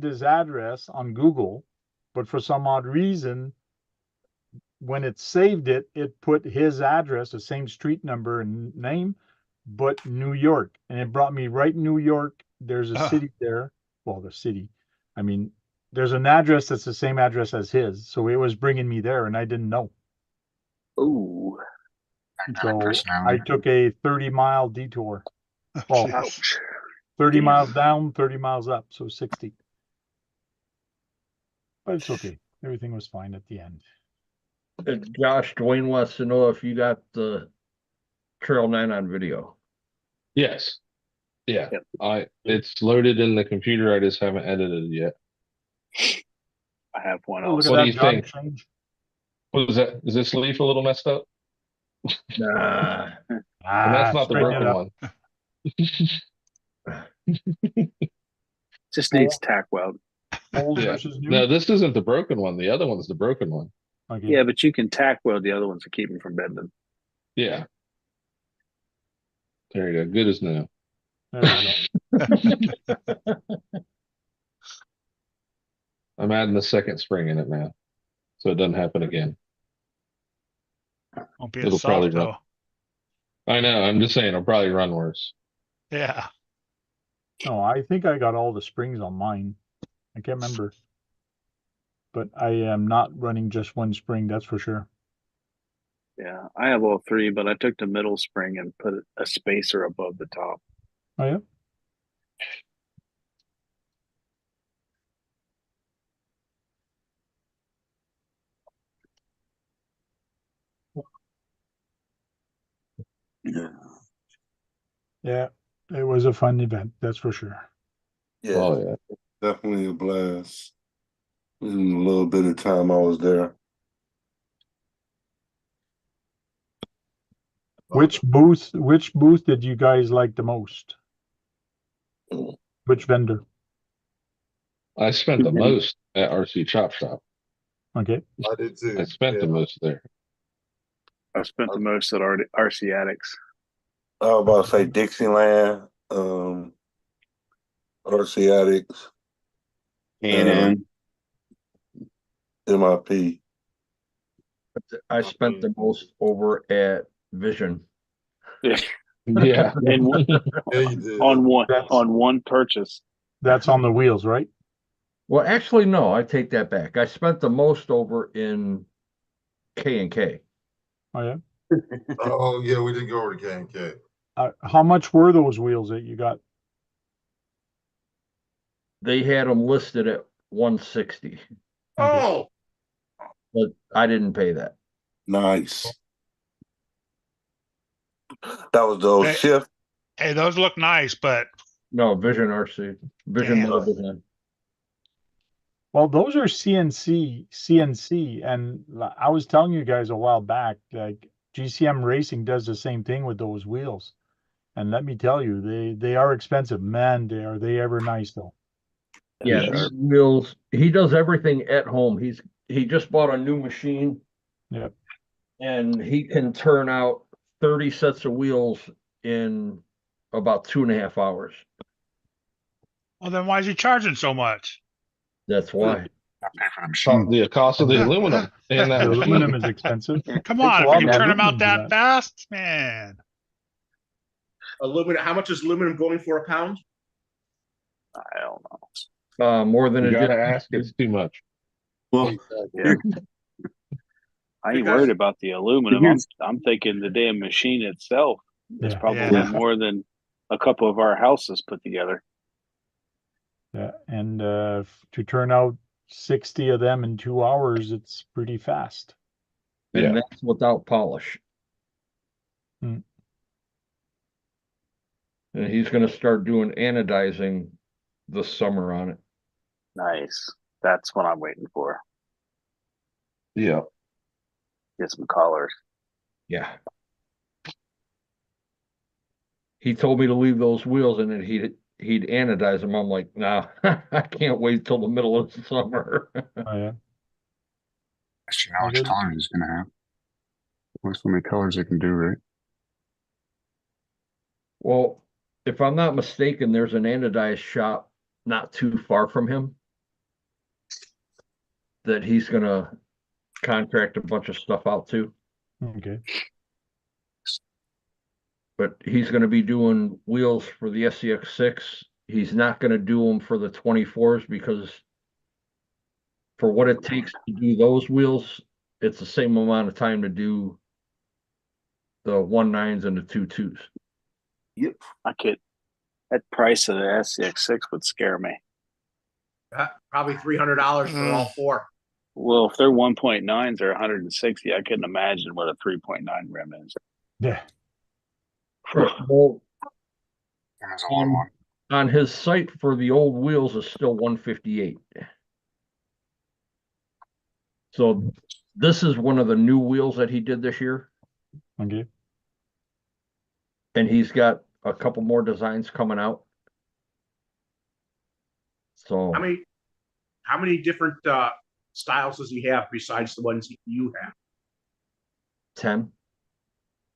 S2: his address on Google, but for some odd reason, when it saved it, it put his address, the same street number and name, but New York. And it brought me right New York. There's a city there. Well, the city. I mean, there's an address that's the same address as his. So it was bringing me there and I didn't know.
S4: Ooh.
S2: So I took a 30-mile detour. Well, 30 miles down, 30 miles up. So 60. But it's okay. Everything was fine at the end.
S7: Josh, Dwayne wants to know if you got the Trail 9 on video.
S8: Yes. Yeah. It's loaded in the computer. I just haven't edited it yet.
S4: I have one
S8: also. What do you think? What was that? Is this leaf a little messed up?
S7: Nah.
S8: And that's not the broken one.
S4: Just needs tack weld.
S2: Old
S8: Yeah.
S2: versus new?
S8: No, this isn't the broken one. The other one's the broken one.
S2: Okay.
S4: Yeah, but you can tack weld the other ones to keep them from bending.
S8: Yeah. There you go. Good as new.
S2: There you go.
S8: I'm adding the second spring in it now, so it doesn't happen again.
S9: Won't be
S8: It'll
S9: as
S8: probably
S9: soft
S8: run.
S9: though.
S8: I know. I'm just saying it'll probably run worse.
S9: Yeah.
S2: No, I think I got all the springs on mine. I can't remember. But I am not running just one spring, that's for sure.
S4: Yeah, I have all three, but I took the middle spring and put a spacer above the top.
S2: Oh, yeah?
S11: Yeah.
S2: Yeah, it was a fun event, that's for sure.
S11: Yeah.
S8: Oh yeah.
S11: Definitely a blast. In a little bit of time I was there.
S2: Which booth did you guys like the most? Which vendor?
S8: I spent the most at RC Chop Shop.
S2: Okay.
S5: I did too.
S8: I spent the
S5: Yeah.
S8: most there.
S4: I spent the most at RC Addicts.
S11: I was about to say Dixieland, RC Addicts,
S6: And
S11: MIP.
S7: I spent the most over at Vision.
S4: Yeah.
S8: Yeah.
S4: And
S5: Yeah, you did.
S4: on one purchase.
S2: That's on the wheels, right?
S7: Well, actually, no, I take that back. I spent the most over in K&K.
S2: Oh, yeah.
S5: Oh yeah, we did go over to K&K.
S2: How much were those wheels that you got?
S7: They had them listed at 160,
S1: Oh,
S7: but I didn't pay that.
S11: Nice. That was the old
S9: Hey.
S11: shift.
S9: Hey, those look nice, but
S7: No, Vision RC, Vision
S9: Damn.
S7: Motor Design.
S2: Well, those are CNC, and I was telling you guys a while back, like GCM Racing does the same thing with those wheels. And let me tell you, they are expensive. Man, are they ever nice though.
S7: Yeah, these wheels. He does everything at home. He just bought a new machine.
S2: Yep.
S7: And he can turn out 30 sets of wheels in about 2.5 hours.
S9: well, then why is he charging so much?
S7: That's why.
S8: The cost of the aluminum and that
S2: The aluminum
S8: machine.
S2: is expensive.
S9: Come
S2: Takes
S9: on,
S2: a
S9: if
S2: lot
S9: you
S2: of
S9: can turn them out
S2: aluminum to
S9: that fast, man.
S1: aluminum. How much is aluminum going for a pound?
S4: I don't know.
S7: More than
S8: You
S7: a
S8: gotta
S7: jet.
S8: ask. It's too much.
S6: well,
S4: Yeah. I ain't
S1: Because-
S4: worried about the aluminum.
S6: Here's-
S4: I'm thinking the damn machine itself is
S2: Yeah.
S4: probably
S9: Yeah.
S4: more than a couple of our houses put together.
S2: Yeah, and to turn out 60 of them in 2 hours, it's pretty fast.
S7: And
S8: Yeah.
S7: that's without polish.
S2: Hmm.
S7: And he's going to start doing anodizing this summer on it.
S4: Nice. That's what I'm waiting for.
S8: Yeah.
S4: Get some colors.
S7: Yeah. He told me to leave those wheels and then he'd anodize them. I'm like, nah, I can't wait till the middle of the summer.
S2: Oh, yeah.
S14: Question how much colors it's gonna have. There's so many colors they can do, right?
S7: Well, if I'm not mistaken, there's an anodized shop not too far from him that he's gonna contract a bunch of stuff out to.
S2: Okay.
S7: But he's gonna be doing wheels for the SCX6. He's not gonna do them for the 24s because for what it takes to do those wheels, it's the same amount of time to do the 19s and the 22s.
S4: Yep. I could. That price of the SCX6 would scare me.
S1: Probably $300 for all four.
S4: Well, if they're 1.9s or 160, I couldn't imagine what a 3.9 rim is.
S2: Yeah.
S7: Right. Well,
S14: There's a one.
S7: on his site for the old wheels is still 158. So this is one of the new wheels that he did this year.
S2: Okay.
S7: And he's got a couple more designs coming out. So
S1: How many different styles does he have besides the ones you have?
S7: 10.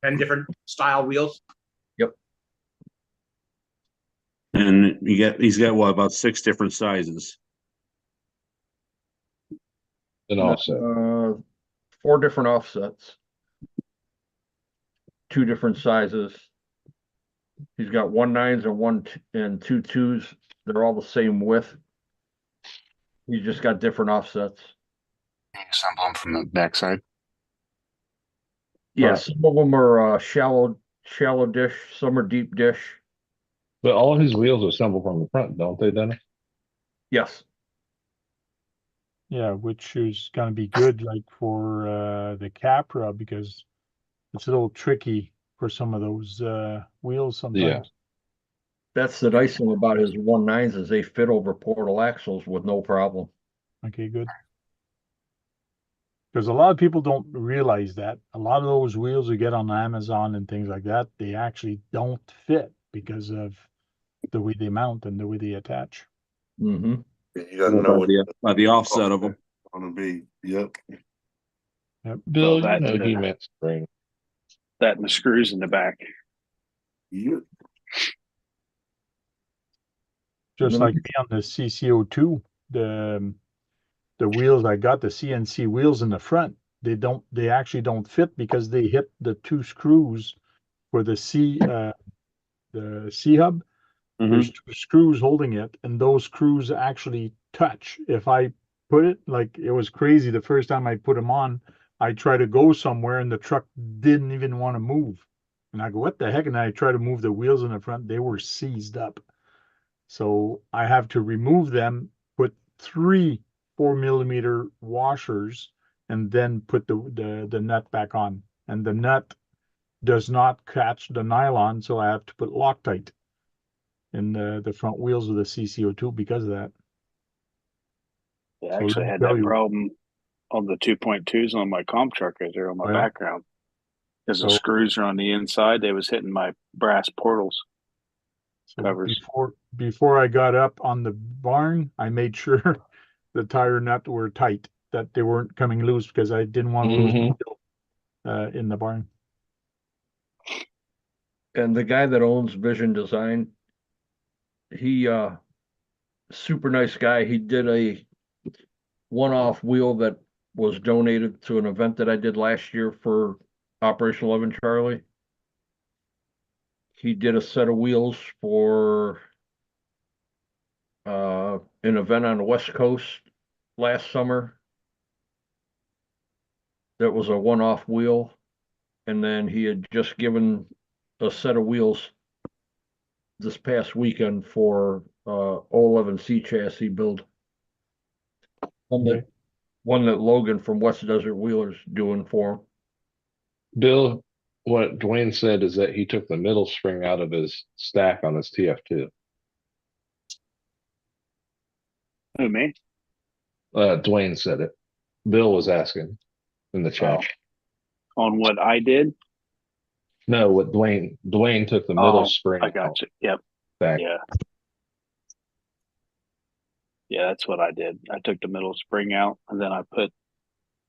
S1: 10 different style wheels?
S7: Yep.
S6: And he's got what, about 6 different sizes.
S8: An offset.
S7: 4 different offsets. 2 different sizes. He's got 1.9s and 2.2s. They're all the same width. He's just got different offsets.
S14: Can you assemble them from the backside?
S7: Yeah, some of them are shallow dish, some are deep dish.
S8: But all his wheels are assembled from the front, don't they, Dennis?
S7: Yes.
S2: Yeah, which is going to be good, like for the Capra, because it's a little tricky for some of those wheels sometimes.
S8: Yeah.
S7: That's the nice thing about his 1.9s is they fit over portal axles with no problem.
S2: Okay, good. Because a lot of people don't realize that a lot of those wheels you get on Amazon and things like that, they actually don't fit because of the way they mount and the way they attach.
S7: Mm-hmm.
S11: You gotta know what
S6: by the offset of them.
S11: gonna be. Yep.
S2: Yep.
S8: Bill,
S4: Well,
S8: you know he meant spring.
S4: That and the screws in the back.
S11: Yep.
S2: Just like me on the CCO2, the wheels I got, the CNC wheels in the front, they actually don't fit because they hit the 2 screws for the C hub. There's 2 screws holding it, and those screws actually touch. If I put it, like, it was crazy the first time I put them on, I tried to go somewhere and the truck didn't even want to move. And I go, what the heck? And I try to move the wheels in the front, they were seized up. So I have to remove them, put 3 4mm washers, and then put the nut back on. And the nut does not catch the nylon, so I have to put Loctite in the front wheels of the CCO2 because of that.
S4: I actually had that problem on the 2.2s on my comp truck right there on my background. Because the screws are on the inside, they was hitting my brass portals.
S2: So
S4: covers.
S2: before I got up on the barn, I made sure the tire nut were tight, that they weren't coming loose, because I didn't want to lose the wheel in the barn.
S7: And the guy that owns Vision Design, he super nice guy. He did a one-off wheel that was donated to an event that I did last year for Operation 11 Charlie. He did a set of wheels for an event on the West Coast last summer. That was a one-off wheel. And then he had just given a set of wheels this past weekend for 011C chassis build. One that Logan from West Desert Wheelers doing for him.
S8: Bill, what Dwayne said is that he took the middle spring out of his stack on his TF2.
S4: Who, me?
S8: Dwayne said it. Bill was asking in the chat.
S4: On what I did?
S8: No, what Dwayne took the middle spring.
S4: I got you. Yep.
S8: Back.
S4: Yeah. Yeah, that's what I did. I took the middle spring out and then I put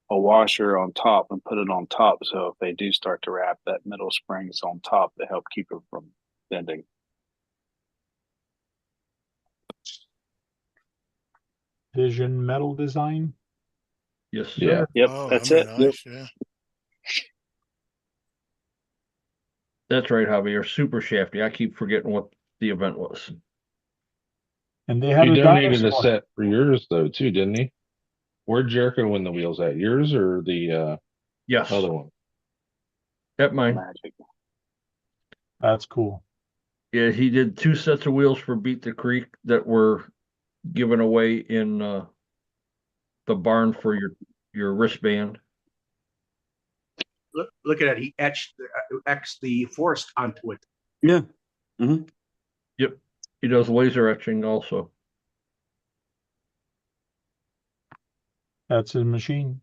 S4: a washer on top and put it on top. So if they do start to wrap, that middle spring is on top to help keep it from bending.
S2: Vision Metal Design.
S7: Yes, sir.
S8: Yeah.
S4: Yep,
S3: Oh,
S4: that's
S3: that'd
S4: it.
S3: be nice, yeah.
S7: That's right, Javier. Super Shafty. I keep forgetting what the event was.
S2: And they had
S8: He
S2: a
S8: donated a
S2: dinosaur.
S8: set for yours though too, didn't he? Where'd Jericho win the wheels at? Yours or the
S7: Yes.
S8: other one?
S7: At mine.
S4: Magic.
S2: That's cool.
S7: Yeah, he did 2 sets of wheels for Beat the Creek that were given away in the barn for your wristband.
S1: Look at it. He etched the forest onto it.
S6: Yeah. Mm-hmm.
S7: Yep. He does laser etching also.
S2: That's his machine.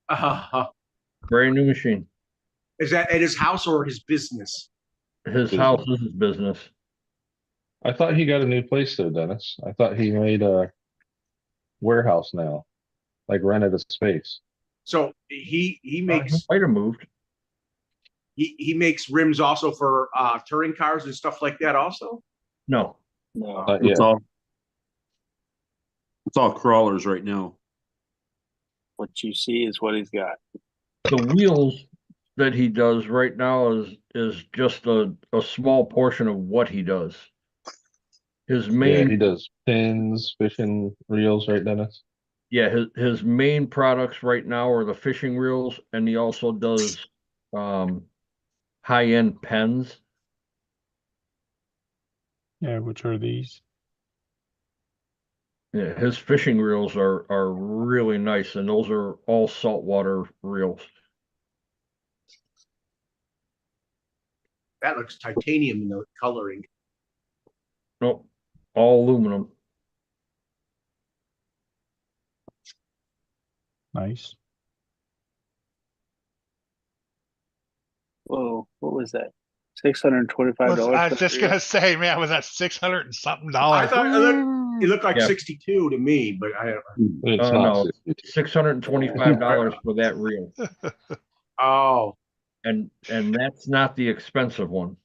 S7: Brand new machine.
S1: Is that at his house or his business?
S7: His house is his business.
S8: I thought he got a new place there, Dennis. I thought he made a warehouse now, like rented a space.
S1: So he
S7: He
S1: makes
S7: might have moved.
S1: he makes rims also for touring cars and stuff like that also.
S7: No,
S4: No.
S8: Not
S6: It's
S8: yet.
S6: all crawlers right now.
S4: What you see is what he's got.
S7: the wheels that he does right now is just a small portion of what he does. His
S8: Yeah,
S7: main
S8: he does pins, fishing reels, right, Dennis?
S7: his main products right now are the fishing reels, and he also does high-end pens.
S2: Yeah, which are these?
S7: Yeah, his fishing reels are really nice, and those are all saltwater reels.
S1: That looks titanium in the coloring.
S7: Nope, all aluminum.
S2: Nice.
S4: Whoa, what was that? $625.
S9: I was just gonna say, man, was that 600 and something
S1: I
S9: dollars?
S1: thought it looked like
S7: Yeah.
S1: 62 to me, but I
S8: It's not
S7: No,
S8: 62.
S7: $625 for that reel,
S1: oh
S7: and that's not the expensive one.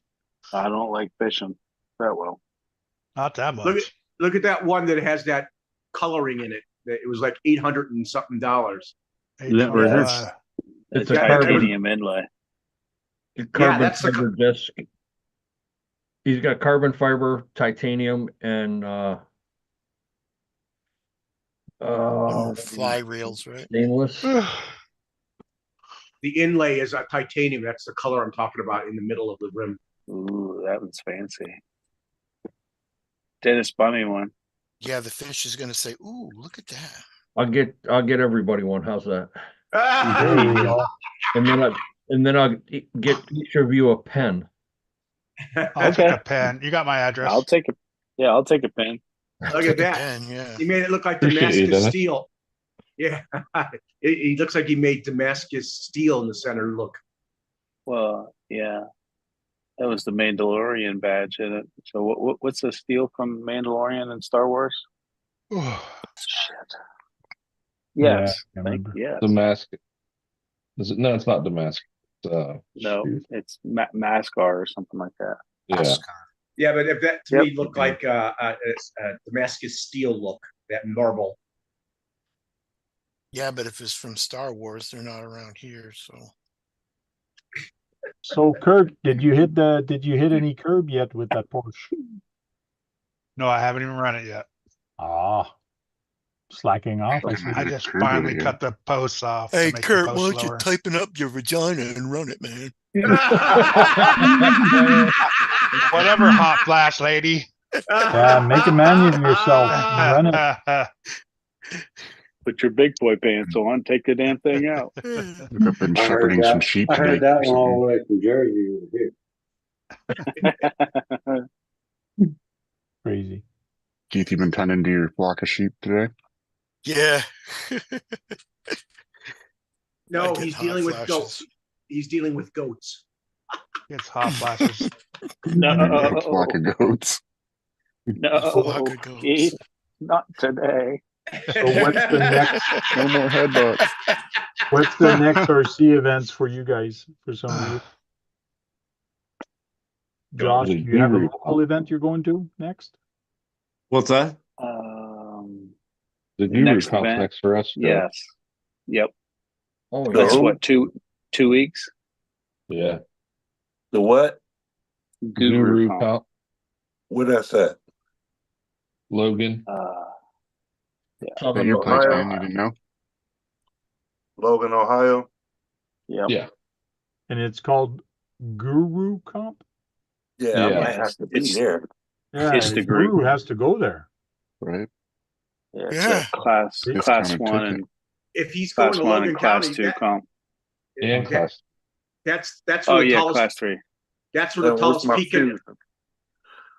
S4: I don't like fishing that well.
S9: Not that much.
S1: look at that one that has that coloring in it. It was like $800 and something.
S6: That right here.
S7: It's
S4: The
S7: a carbon
S4: titanium inlay.
S1: that's the
S7: fiber disc. He's got carbon fiber, titanium, and
S3: Fly reels, right?
S7: stainless.
S1: The inlay is a titanium. That's the color I'm talking about in the middle of the rim.
S4: Ooh, that one's fancy. Dennis bought me one.
S3: Yeah, the fish is gonna say, "Ooh, look at that."
S7: I'll get everybody one. How's that?
S2: There you go.
S7: And then I'll get each of you a pen.
S9: I'll take a pen. You got my address.
S4: I'll take a pen.
S1: Look at that.
S3: Pen, yeah.
S1: He made it look like
S8: Appreciate you,
S1: Damascus
S8: Dennis.
S1: steel. Yeah, he looks like he made Damascus steel in the center. Look,
S4: Well, yeah, that was the Mandalorian badge in it. So what's the steel from Mandalorian and Star Wars? Shit. Yes.
S2: Yeah, I
S4: Thank
S2: remember.
S4: yes.
S8: Damascus. Is it? No, it's not Damascus.
S4: No,
S8: Shoot.
S4: it's Mascar or something like that.
S8: Yeah.
S1: yeah, but if that to
S4: Yep.
S1: me looked like it's a Damascus steel look, that marble.
S3: Yeah, but if it's from Star Wars, they're not around here, so
S2: So Kurt, did you hit any curb yet with that Porsche?
S9: No, I haven't even run it yet.
S2: Ah, slacking off. I
S14: I
S2: see.
S9: I just finally cut the posts off. to
S3: hey
S9: make
S3: Kurt,
S9: the
S3: why
S9: posts
S3: don't you
S9: lower.
S3: typing up your vagina and run it, man?
S9: Whatever, hot flash lady.
S2: Yeah, make a man of yourself. Run it.
S4: Put your big boy pants on. Take the damn thing out.
S14: Look, I've been shepherding some sheep
S15: I
S14: today.
S15: heard that
S14: or
S15: one all
S14: something.
S15: the way from Jersey. Here.
S2: Crazy.
S14: Keith, you been tending to your flock of sheep today?
S3: Yeah.
S1: No,
S3: get
S1: he's
S3: hot
S1: dealing with
S3: flashes.
S1: goats. He's dealing with goats.
S9: It's hot flashes.
S3: Oh.
S14: A flock of goats.
S4: No,
S3: Flock of goats.
S4: Keith, not today.
S2: So what's the next?
S14: No more headbutts.
S2: What's the next RC events for you guys? For some of you, Josh, do you have a local event you're going to next?
S6: What's that?
S8: The
S4: The
S8: Guru
S4: next
S8: Comp's
S4: event?
S8: next for us. Joe.
S4: Yes. Yep.
S7: Oh,
S4: That's
S7: yeah.
S4: what, two weeks?
S8: Yeah.
S11: The what?
S8: Guru
S4: Comp.
S8: Comp.
S11: Where that's at?
S8: Logan.
S7: Southern
S14: At your place,
S11: Ohio.
S14: man. You didn't know?
S11: Logan, Ohio.
S4: Yep.
S8: Yeah.
S2: And it's called Guru Comp.
S11: Yeah, I
S8: Yeah.
S11: might have to be there.
S2: Yeah,
S4: It's the group.
S2: Guru has to go there.
S14: Right?
S4: Yeah, it's
S3: Yeah.
S4: a class
S14: Discounted
S4: 1
S14: ticket.
S4: and
S1: If he's going
S4: class
S1: to
S4: 1
S1: Logan
S4: and class
S1: County,
S4: 2 comp.
S8: And class.
S1: that's
S4: Oh
S1: where the
S4: yeah,
S1: tallest.
S4: class 3.
S1: That's where the
S11: Where's
S1: tallest
S11: my
S1: peak in.
S11: fusion?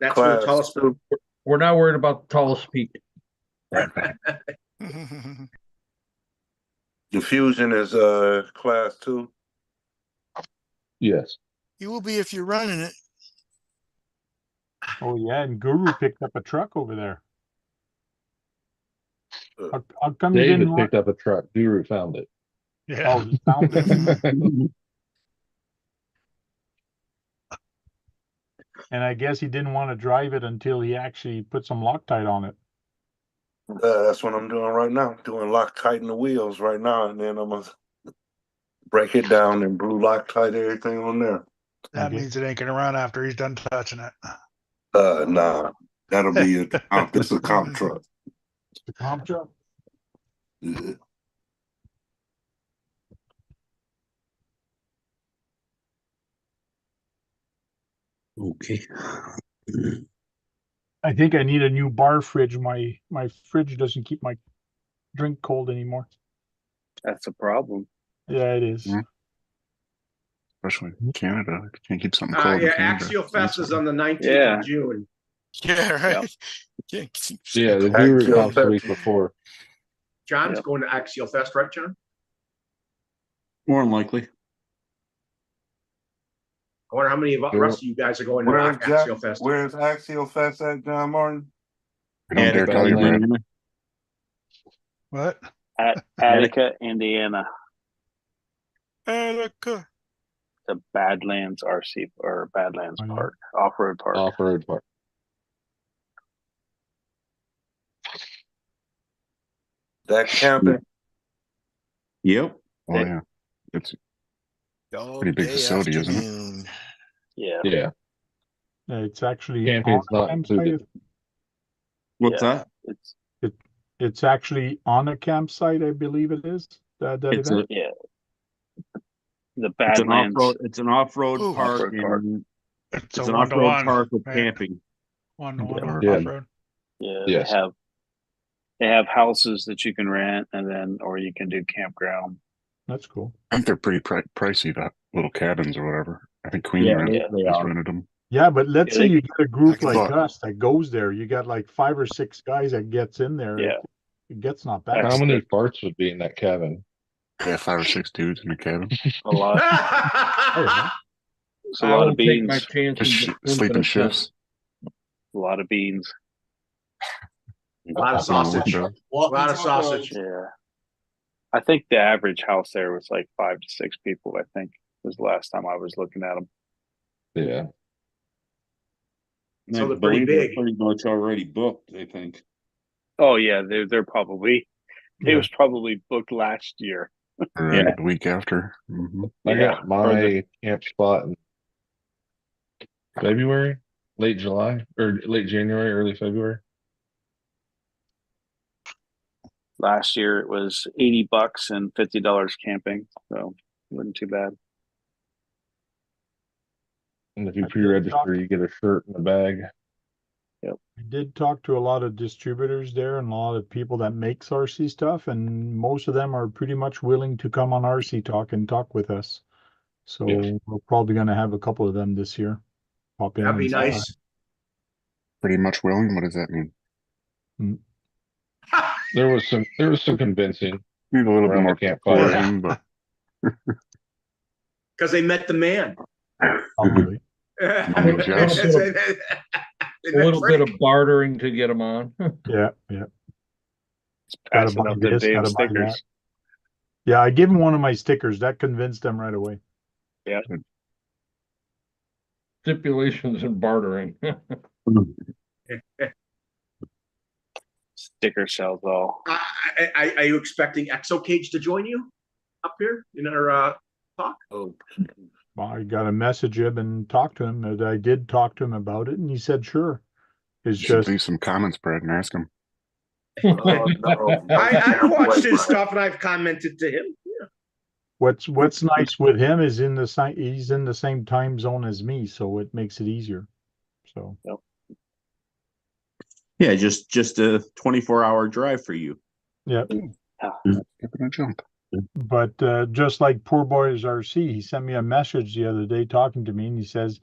S1: That's where the
S11: Class
S1: tallest.
S11: 2.
S7: We're not worried about the tallest peak.
S11: The fusion is class 2.
S8: Yes.
S3: You will be if you're running it.
S2: Oh yeah, and Guru picked up a truck over there. How come you
S8: David
S2: didn't want?
S8: picked up a truck. Guru found it.
S9: Yeah.
S2: Oh, he found it. And I guess he didn't want to drive it until he actually put some Loctite on it.
S11: That's what I'm doing right now. Doing Loctite in the wheels right now, and then I'm gonna break it down and brew Loctite everything on there.
S9: That means it ain't gonna run after he's done touching it.
S11: Nah, that'll be this a comp truck.
S2: The comp truck.
S11: Yeah.
S6: Okay.
S2: I think I need a new bar fridge. My fridge doesn't keep my drink cold anymore.
S4: That's a problem.
S2: Yeah, it is.
S14: Yeah. Especially in Canada. You can't keep something cold in
S1: Yeah,
S14: Canada.
S1: Axial Fest is on the 19th
S4: Yeah.
S1: of June.
S3: Yeah, right.
S4: Yep.
S8: Yeah, the Guru comes the week before.
S1: John's going to Axial Fest, right, John?
S6: More than likely.
S1: I wonder how many of the rest of you guys are going to
S11: Where's
S1: Axial Fest.
S11: Where's Axial Fest at, John Martin?
S14: I don't dare tell you, Brad.
S9: What?
S4: At Attica, Indiana.
S3: Attica.
S4: The Badlands RC or Badlands
S2: Oh, yeah.
S4: Park, off-road park.
S8: Off-road park.
S11: That camping?
S6: Yep.
S14: Oh yeah. It's
S3: All
S14: pretty big
S3: day
S14: facility, isn't it?
S3: afternoon.
S4: Yeah.
S8: Yeah.
S2: It's actually
S8: Camping's
S2: on a
S8: not
S2: campsite.
S8: included.
S6: What's
S4: Yeah.
S6: that?
S2: It's actually on a campsite, I believe it is. That
S6: It's
S2: event.
S4: Yeah. The
S6: It's an
S4: Badlands
S6: off-road. It's an off-road
S3: Ooh.
S6: park.
S4: off-road park.
S6: And
S9: It's
S6: it's
S9: a
S6: an off-road
S9: one-to-one.
S6: park with
S9: Right.
S6: camping.
S9: One-to-one
S8: Yeah.
S9: off-road.
S4: Yeah.
S8: Yes.
S4: They have houses that you can rent, and then or you can do campground.
S2: That's cool.
S14: I think they're pretty pricey, that little cabins or whatever. I think Queen
S6: Yeah, they
S14: just
S6: are.
S14: rented them.
S2: Yeah, but let's
S4: Yeah,
S2: say
S4: they-
S2: you get a group like
S14: But-
S2: us that goes there. You got like 5 or 6 guys that gets in there.
S4: Yeah.
S2: It gets not bad.
S8: How many farts would be in that cabin?
S14: They have 5 or 6 dudes in a cabin.
S4: A lot. It's a lot of beans.
S14: Just sleeping shifts.
S4: A lot of beans.
S1: A lot of sausage. A lot of sausage.
S4: Yeah. I think the average house there was like 5 to 6 people, I think, was the last time I was looking at them.
S8: Yeah.
S1: So
S6: I
S1: they're pretty
S6: believe
S1: big.
S6: Pretty much already booked, I think.
S4: Oh yeah, they're probably it was probably booked last year.
S14: Right,
S6: Yeah.
S14: the week after. Mm-hmm.
S8: I
S4: Yeah.
S8: got my camp spot in February, late July, or late January, early February.
S4: Last year it was $80 and $50 camping, so it wasn't too bad.
S8: And if you
S2: I did
S8: pre-register,
S2: talk-
S8: you get a shirt and a bag.
S2: I did talk to a lot of distributors there and a lot of people that makes RC stuff, and most of them are pretty much willing to come on RC Talk and talk with us. So
S8: Yes.
S2: we're probably going to have a couple of them this year. Pop in.
S1: That'd be
S2: and say
S1: nice.
S14: Pretty much willing. What does that mean?
S8: There was some convincing.
S14: Need a little bit
S8: around
S14: more
S8: the campfire.
S14: coercion, but
S1: Because they met the man.
S2: hi. Probably.
S7: A little bit of bartering to get them on.
S2: Yeah, yeah. Gotta
S4: Passing
S2: buy
S4: up the
S2: this,
S4: damn
S2: gotta buy that.
S4: stickers.
S2: Yeah, I gave him one of my stickers. That convinced them right away.
S4: Yeah.
S7: Stipulations and bartering.
S4: Sticker sells all.
S1: Are you expecting Exo Cage to join you up here in our talk?
S11: Oh,
S2: Well, I got to message him and talk to him. And I did talk to him about it, and he said sure. It's
S14: you should
S2: just
S14: leave some comments, Brad, and ask him.
S11: no.
S1: I've watched his stuff and I've commented to him. Yeah.
S2: what's nice with him is he's in the same time zone as me, so it makes it easier. So
S6: Yeah, just a 24-hour drive for you.
S2: yeah.
S14: Skipping a jump.
S2: But just like Poor Boys RC, he sent me a message the other day talking to me, and he says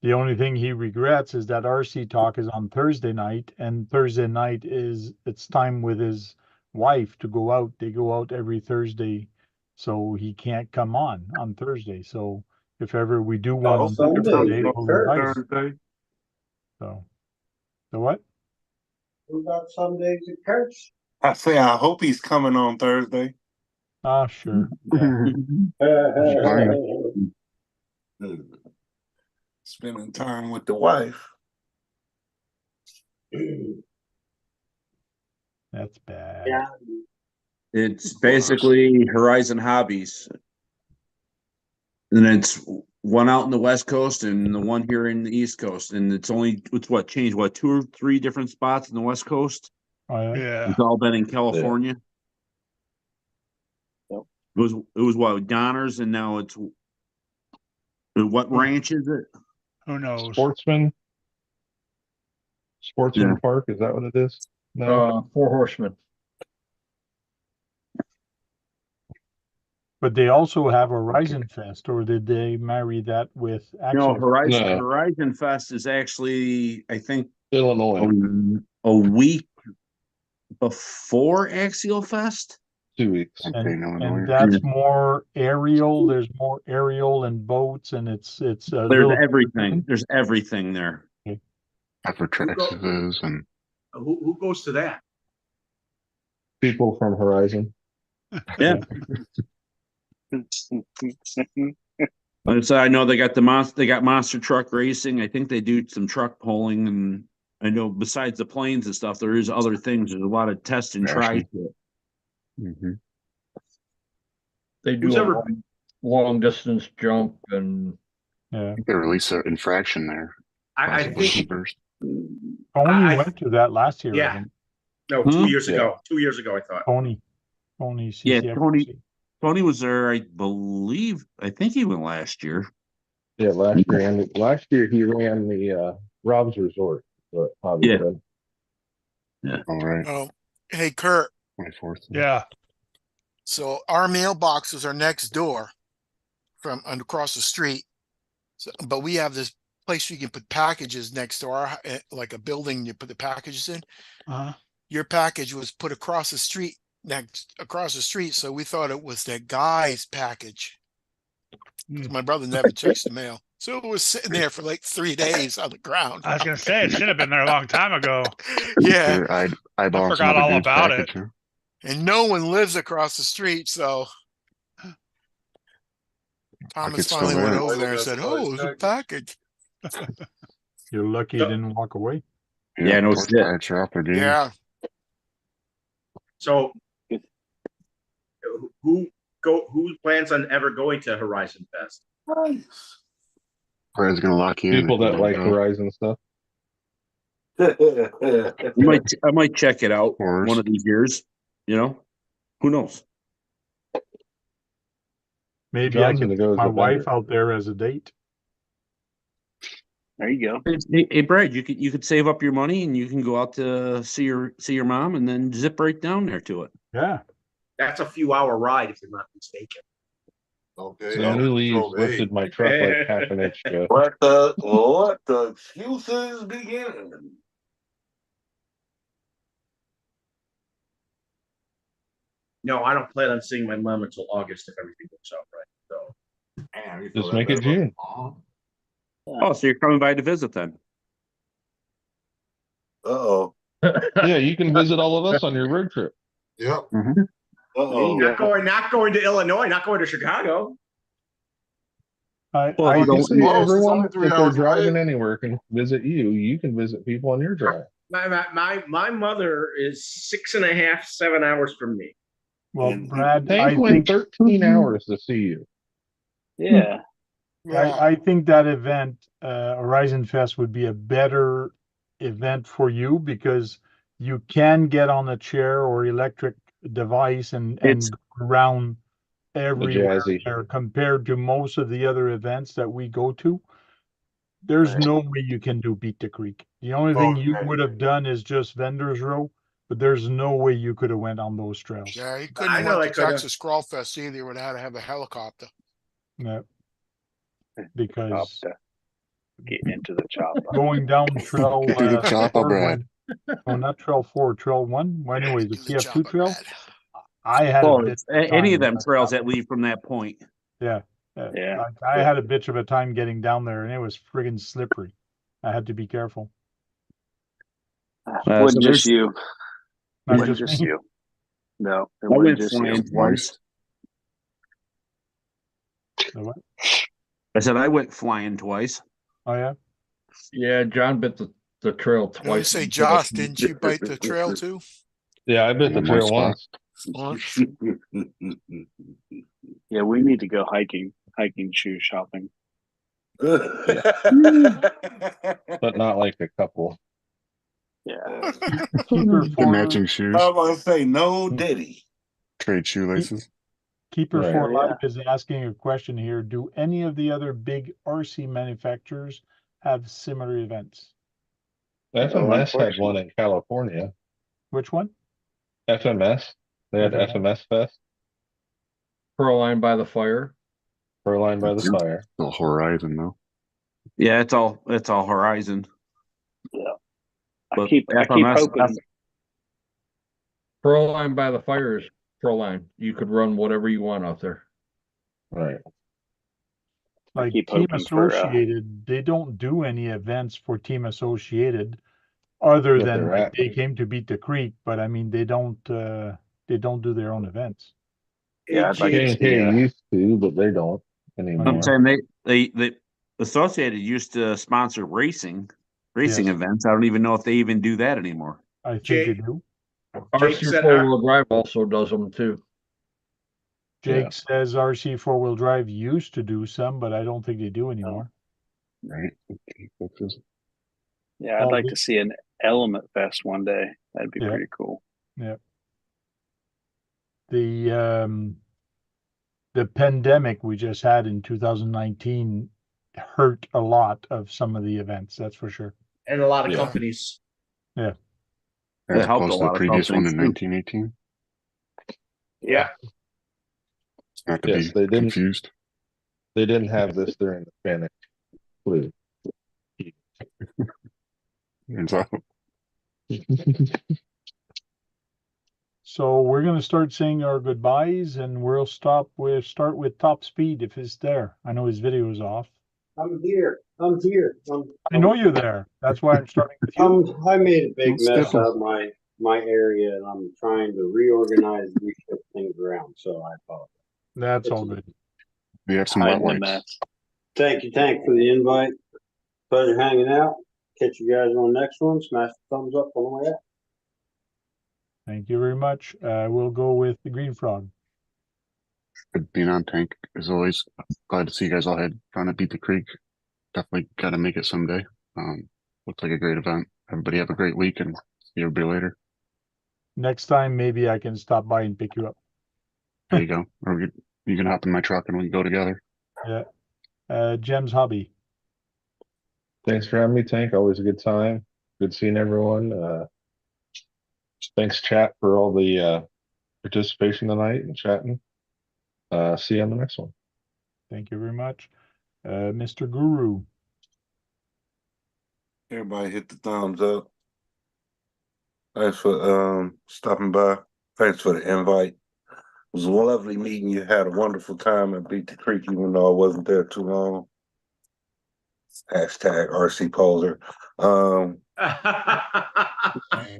S2: the only thing he regrets is that RC Talk is on Thursday night, and Thursday night it's time with his wife to go out. They go out every Thursday, so he can't come on Thursday. So if ever we do one on Thursday, we'll invite him.
S11: Thursday.
S2: So what?
S11: Who got Sundays at church? I say, I hope he's coming on Thursday.
S2: Ah, sure.
S11: Spending time with the wife.
S2: That's bad.
S11: Yeah.
S6: It's basically Horizon Hobbies. And it's one out in the West Coast and the one here in the East Coast. And it's what changed, 2 or 3 different spots in the West Coast?
S2: Oh, yeah.
S9: Yeah.
S6: It's all been in California.
S4: Yep.
S6: It was what, Donner's, and now it's what ranch is it?
S9: Who knows?
S8: Sportsman Park, is that what it is? No.
S7: 4 Horsemen.
S2: But they also have Horizon Fest, or did they marry that with
S6: No,
S2: Axel?
S6: Horizon Fest is actually, I think,
S8: Illinois.
S6: a week before Axial Fest.
S8: 2 weeks.
S2: And that's more aerial. There's more aerial and boats, and it's a
S6: There's
S2: little
S6: everything. There's everything there.
S14: For Texas and
S1: Who goes to that?
S8: People from Horizon.
S6: Yeah. So I know they got monster truck racing. I think they do some truck pulling, and I know besides the planes and stuff, there is other things. There's a lot of test and try.
S7: They do a long distance jump, and
S2: yeah,
S14: they release an infraction there.
S1: I think
S2: Tony went to that last year.
S1: Yeah. No, 2 years ago. 2 years ago, I thought.
S2: Tony
S6: Yeah,
S2: CCFC.
S6: Tony was there, I believe. I think he went last year.
S8: Yeah, last year. And last year he ran the Rob's Resort. But
S6: Yeah.
S14: Yeah. All right.
S3: Oh, hey, Kurt.
S14: 24th.
S9: Yeah.
S3: So our mailboxes are next door from across the street. So, but we have this place you can put packages next to our, like a building you put the packages in. Your package was put across the street, so we thought it was that guy's package. My brother never checks the mail, so it was sitting there for like 3 days on the ground.
S9: I was gonna say it should have been there a long time ago.
S3: Yeah,
S9: I forgot all about it.
S3: And no one lives across the street, so Thomas finally went over there and said, "Oh, it's a package."
S2: You're lucky you didn't walk away.
S6: Yeah, no
S14: shit.
S3: Yeah.
S1: So, who plans on ever going to Horizon Fest?
S14: Probably gonna lock you in.
S8: People that like Horizon stuff.
S6: I might check it out one of these years. You know, who knows?
S2: Maybe I can take my wife out there as a date.
S4: There you go.
S6: Hey, Brad, you could save up your money and you can go out to see your mom and then zip right down there to it.
S2: Yeah,
S1: that's a few-hour ride if you're not mistaken.
S5: Okay.
S8: So newly lifted my truck like half an inch.
S11: Let the excuses begin.
S1: No, I don't plan on seeing my mom until August if everything works out right. So,
S8: just make it June.
S6: Oh, so you're coming by to visit then?
S8: Yeah, you can visit all of us on your road trip.
S5: Yep.
S1: Not going to Illinois, not going to Chicago.
S8: Everyone, if they're driving anywhere, can visit you. You can visit people on your drive.
S1: My mother is 6.5, 7 hours from me.
S2: Well, Brad,
S8: I think 13 hours to see you.
S4: Yeah.
S2: I think that event, Horizon Fest, would be a better event for you because you can get on a chair or electric device and go around everywhere there compared to most of the other events that we go to. There's no way you can do Beat the Creek. The only thing you would have done is just Vendors Row, but there's no way you could have went on those trails.
S3: Yeah, he couldn't have went to Texas Crawl Fest either without to have a helicopter.
S2: No. Because
S4: get into the chopper.
S2: Going down trail
S14: to the chopper, Brad.
S2: Oh, not trail 4, trail 1. Well, anyways, the TF2 trail. I had
S6: any of them trails that lead from that point.
S2: Yeah. I had a bitch of a time getting down there, and it was friggin' slippery. I had to be careful.
S4: Wasn't
S6: so
S4: just you.
S2: Not
S4: Wasn't
S2: just
S4: just
S2: me.
S4: you. No, it
S6: I
S4: wasn't
S6: went
S4: just you.
S6: flying twice.
S2: The what?
S6: I said I went flying twice.
S2: Oh yeah.
S7: Yeah, John bit the trail
S3: I was gonna
S7: twice.
S3: say, Josh, didn't you bite the trail too?
S8: Yeah, I bit
S14: In
S8: the
S14: one
S8: trail
S14: spot.
S8: once.
S4: Yeah, we need to go hiking shoe shopping.
S8: But not like a couple.
S4: Yeah.
S2: Keeper
S14: The
S2: for
S14: matching shoes,
S11: I was gonna say no Diddy.
S14: trade shoelaces.
S2: Keeper
S8: Right.
S2: for
S4: Oh,
S2: Life is asking a question here. Do any of the other big RC manufacturers have similar events?
S8: FMS had one in California.
S2: Which one?
S8: FMS. They had
S2: FMS?
S8: FMS Fest.
S7: Proline by the fire.
S8: Proline by the
S14: It's
S8: fire.
S14: still Horizon though.
S6: Yeah, it's all Horizon.
S4: Yeah. I
S6: But
S4: keep
S6: FMS
S4: hoping.
S7: Proline by the fire is Proline. You could run whatever you want out there.
S8: Right.
S2: Like
S4: keep
S2: Team
S4: hoping for,
S2: Associated, they don't do any events for Team Associated other
S8: But
S2: than
S8: they're
S2: like
S8: at
S2: they
S8: them.
S2: came to Beat the Creek, but I mean they don't do their own events.
S4: Yeah, I'd like to see.
S8: K&K used to, but they don't
S6: I'm
S8: anymore.
S6: saying they Associated used to sponsor racing
S2: Yes.
S6: events. I don't even know if they even do that anymore.
S2: I think
S1: Jake-
S2: they do.
S1: Jake
S7: RC
S1: said,
S7: four-wheel drive also does them too.
S2: Jake
S8: Yeah.
S2: says RC four-wheel drive used to do some, but I don't think they do anymore.
S14: Right.
S4: Yeah, I'd
S2: Oh,
S4: like
S2: the-
S4: to see an Element Fest one day. That'd be
S2: Yeah.
S4: pretty cool.
S2: Yeah. The pandemic we just had in 2019 hurt a lot of some of the events, that's for sure.
S1: and a lot of
S14: Yeah.
S1: companies.
S14: As
S6: helped a
S14: opposed to
S6: lot
S14: the
S6: of
S14: previous one in
S6: companies, too.
S14: 1918.
S1: Yeah.
S14: Not to
S8: Yes,
S14: be
S8: they didn't.
S14: confused.
S8: They didn't have this during the Spanish flu.
S14: And so
S2: So we're gonna start saying our goodbyes and we'll start with Top Speed if it's there. I know his video is off.
S16: I'm here.
S2: I know you're there. That's why I'm starting with you.
S16: I made a big
S14: Don't skip
S16: mess
S14: 'em.
S16: out of my area, and I'm trying to reorganize, reshift things around. So I apologize.
S2: That's all good.
S14: we have some
S4: Hide
S14: wet
S4: in the
S14: wipes.
S4: mess.
S16: Thank you, Tank, for the invite. Pleasure hanging out. Catch you guys on the next one. Smash the thumbs up on the way out.
S2: Thank you very much. We'll go with the Green Frog.
S14: Good being on Tank as always. Glad to see you guys all had fun at Beat the Creek. Definitely got to make it someday. Looks like a great event. Everybody have a great week and see everybody later.
S2: Next time, maybe I can stop by and pick you up.
S14: There you go. Or you can hop in my truck and we can go together.
S2: Yeah. Jem's Hobby.
S8: Thanks for having me, Tank. Always a good time. Good seeing everyone. Thanks, chat, for all the participation tonight and chatting. See you on the next one.
S2: Thank you very much. Mr. Guru.
S11: Everybody hit the thumbs up. Thanks for stopping by. Thanks for the invite. It was a lovely meeting. You had a wonderful time at Beat the Creek, even though I wasn't there too long. Hashtag RC Poser.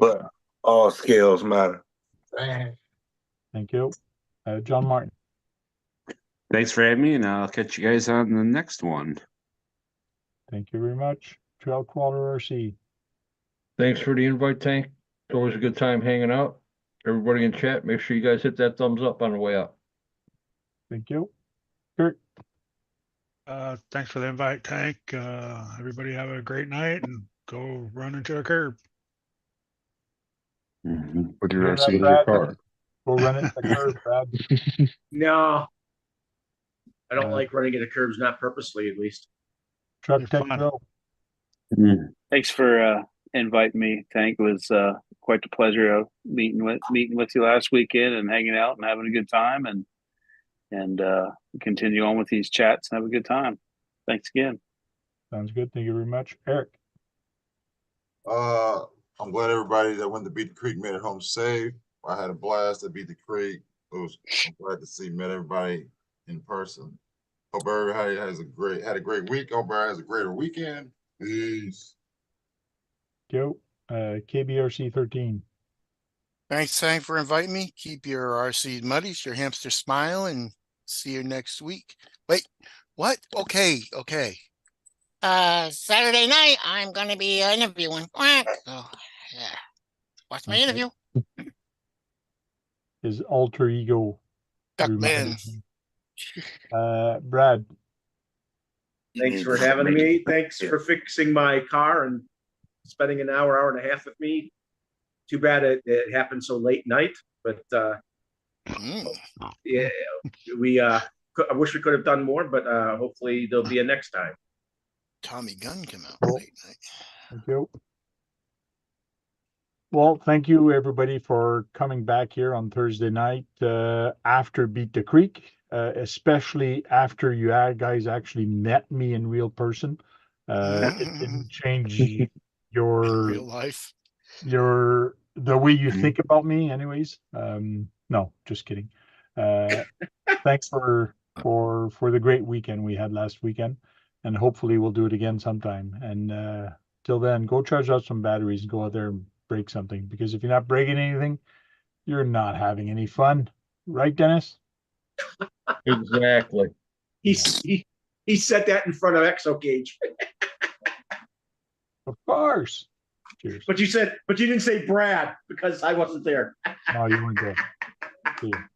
S11: But all scales matter.
S2: Thank you. John Martin.
S6: Thanks for having me, and I'll catch you guys on the next one.
S2: Thank you very much. Trail Crawler RC.
S7: Thanks for the invite, Tank. It's always a good time hanging out. Everybody in chat, make sure you guys hit that thumbs up on the way out.
S2: Thank you. Kurt.
S9: Thanks for the invite, Tank. Everybody have a great night and go run into a curb.
S14: With your
S2: Hear that,
S14: RC.
S2: Brad?
S8: Car.
S2: Go run it the curb, Brad.
S1: No, I don't
S2: Uh,
S1: like running into curbs, not purposely at least.
S2: Truck
S9: You're
S2: Tech
S9: fun.
S2: Pro.
S4: Thanks for inviting me, Tank. It was quite the pleasure of meeting with you last weekend and hanging out and having a good time and continue on with these chats and have a good time. Thanks again.
S2: Sounds good. Thank you very much. Eric.
S5: I'm glad everybody that went to Beat the Creek made it home safe. I had a blast at Beat the Creek. I'm glad to met everybody in person. Hope everybody had a great week. Hope everybody has a greater weekend. Peace.
S2: Go. KBRC 13.
S3: Thanks, Hank, for inviting me. Keep your RC muddies, your hamster smile, and see you next week. Wait, what? Okay.
S17: Saturday night, I'm going to be interviewing. Oh, yeah. Watch my
S2: Okay.
S17: interview.
S2: His alter ego.
S3: Duck
S2: reminded
S3: man.
S2: me. Brad.
S1: Thanks for having me. Thanks for fixing my car and spending an hour and a half with me. Too bad it happened so late night, but yeah, I wish we could have done more, but hopefully there'll be a next time.
S3: Tommy Gunn came out late night.
S2: Thank you. Well, thank you everybody for coming back here on Thursday night after Beat the Creek, especially after you guys actually met me in real person. It didn't change your
S3: real life,
S2: the way you think about me, anyways. No, just kidding. Thanks for the great weekend we had last weekend, and hopefully we'll do it again sometime. And till then, go charge up some batteries and go out there and break something, because if you're not breaking anything, you're not having any fun, right, Dennis?
S7: Exactly.
S1: He said that in front of Exo Cage.
S2: Of course. Cheers.
S1: But you didn't say Brad because I wasn't there.
S2: No, you weren't there. See you.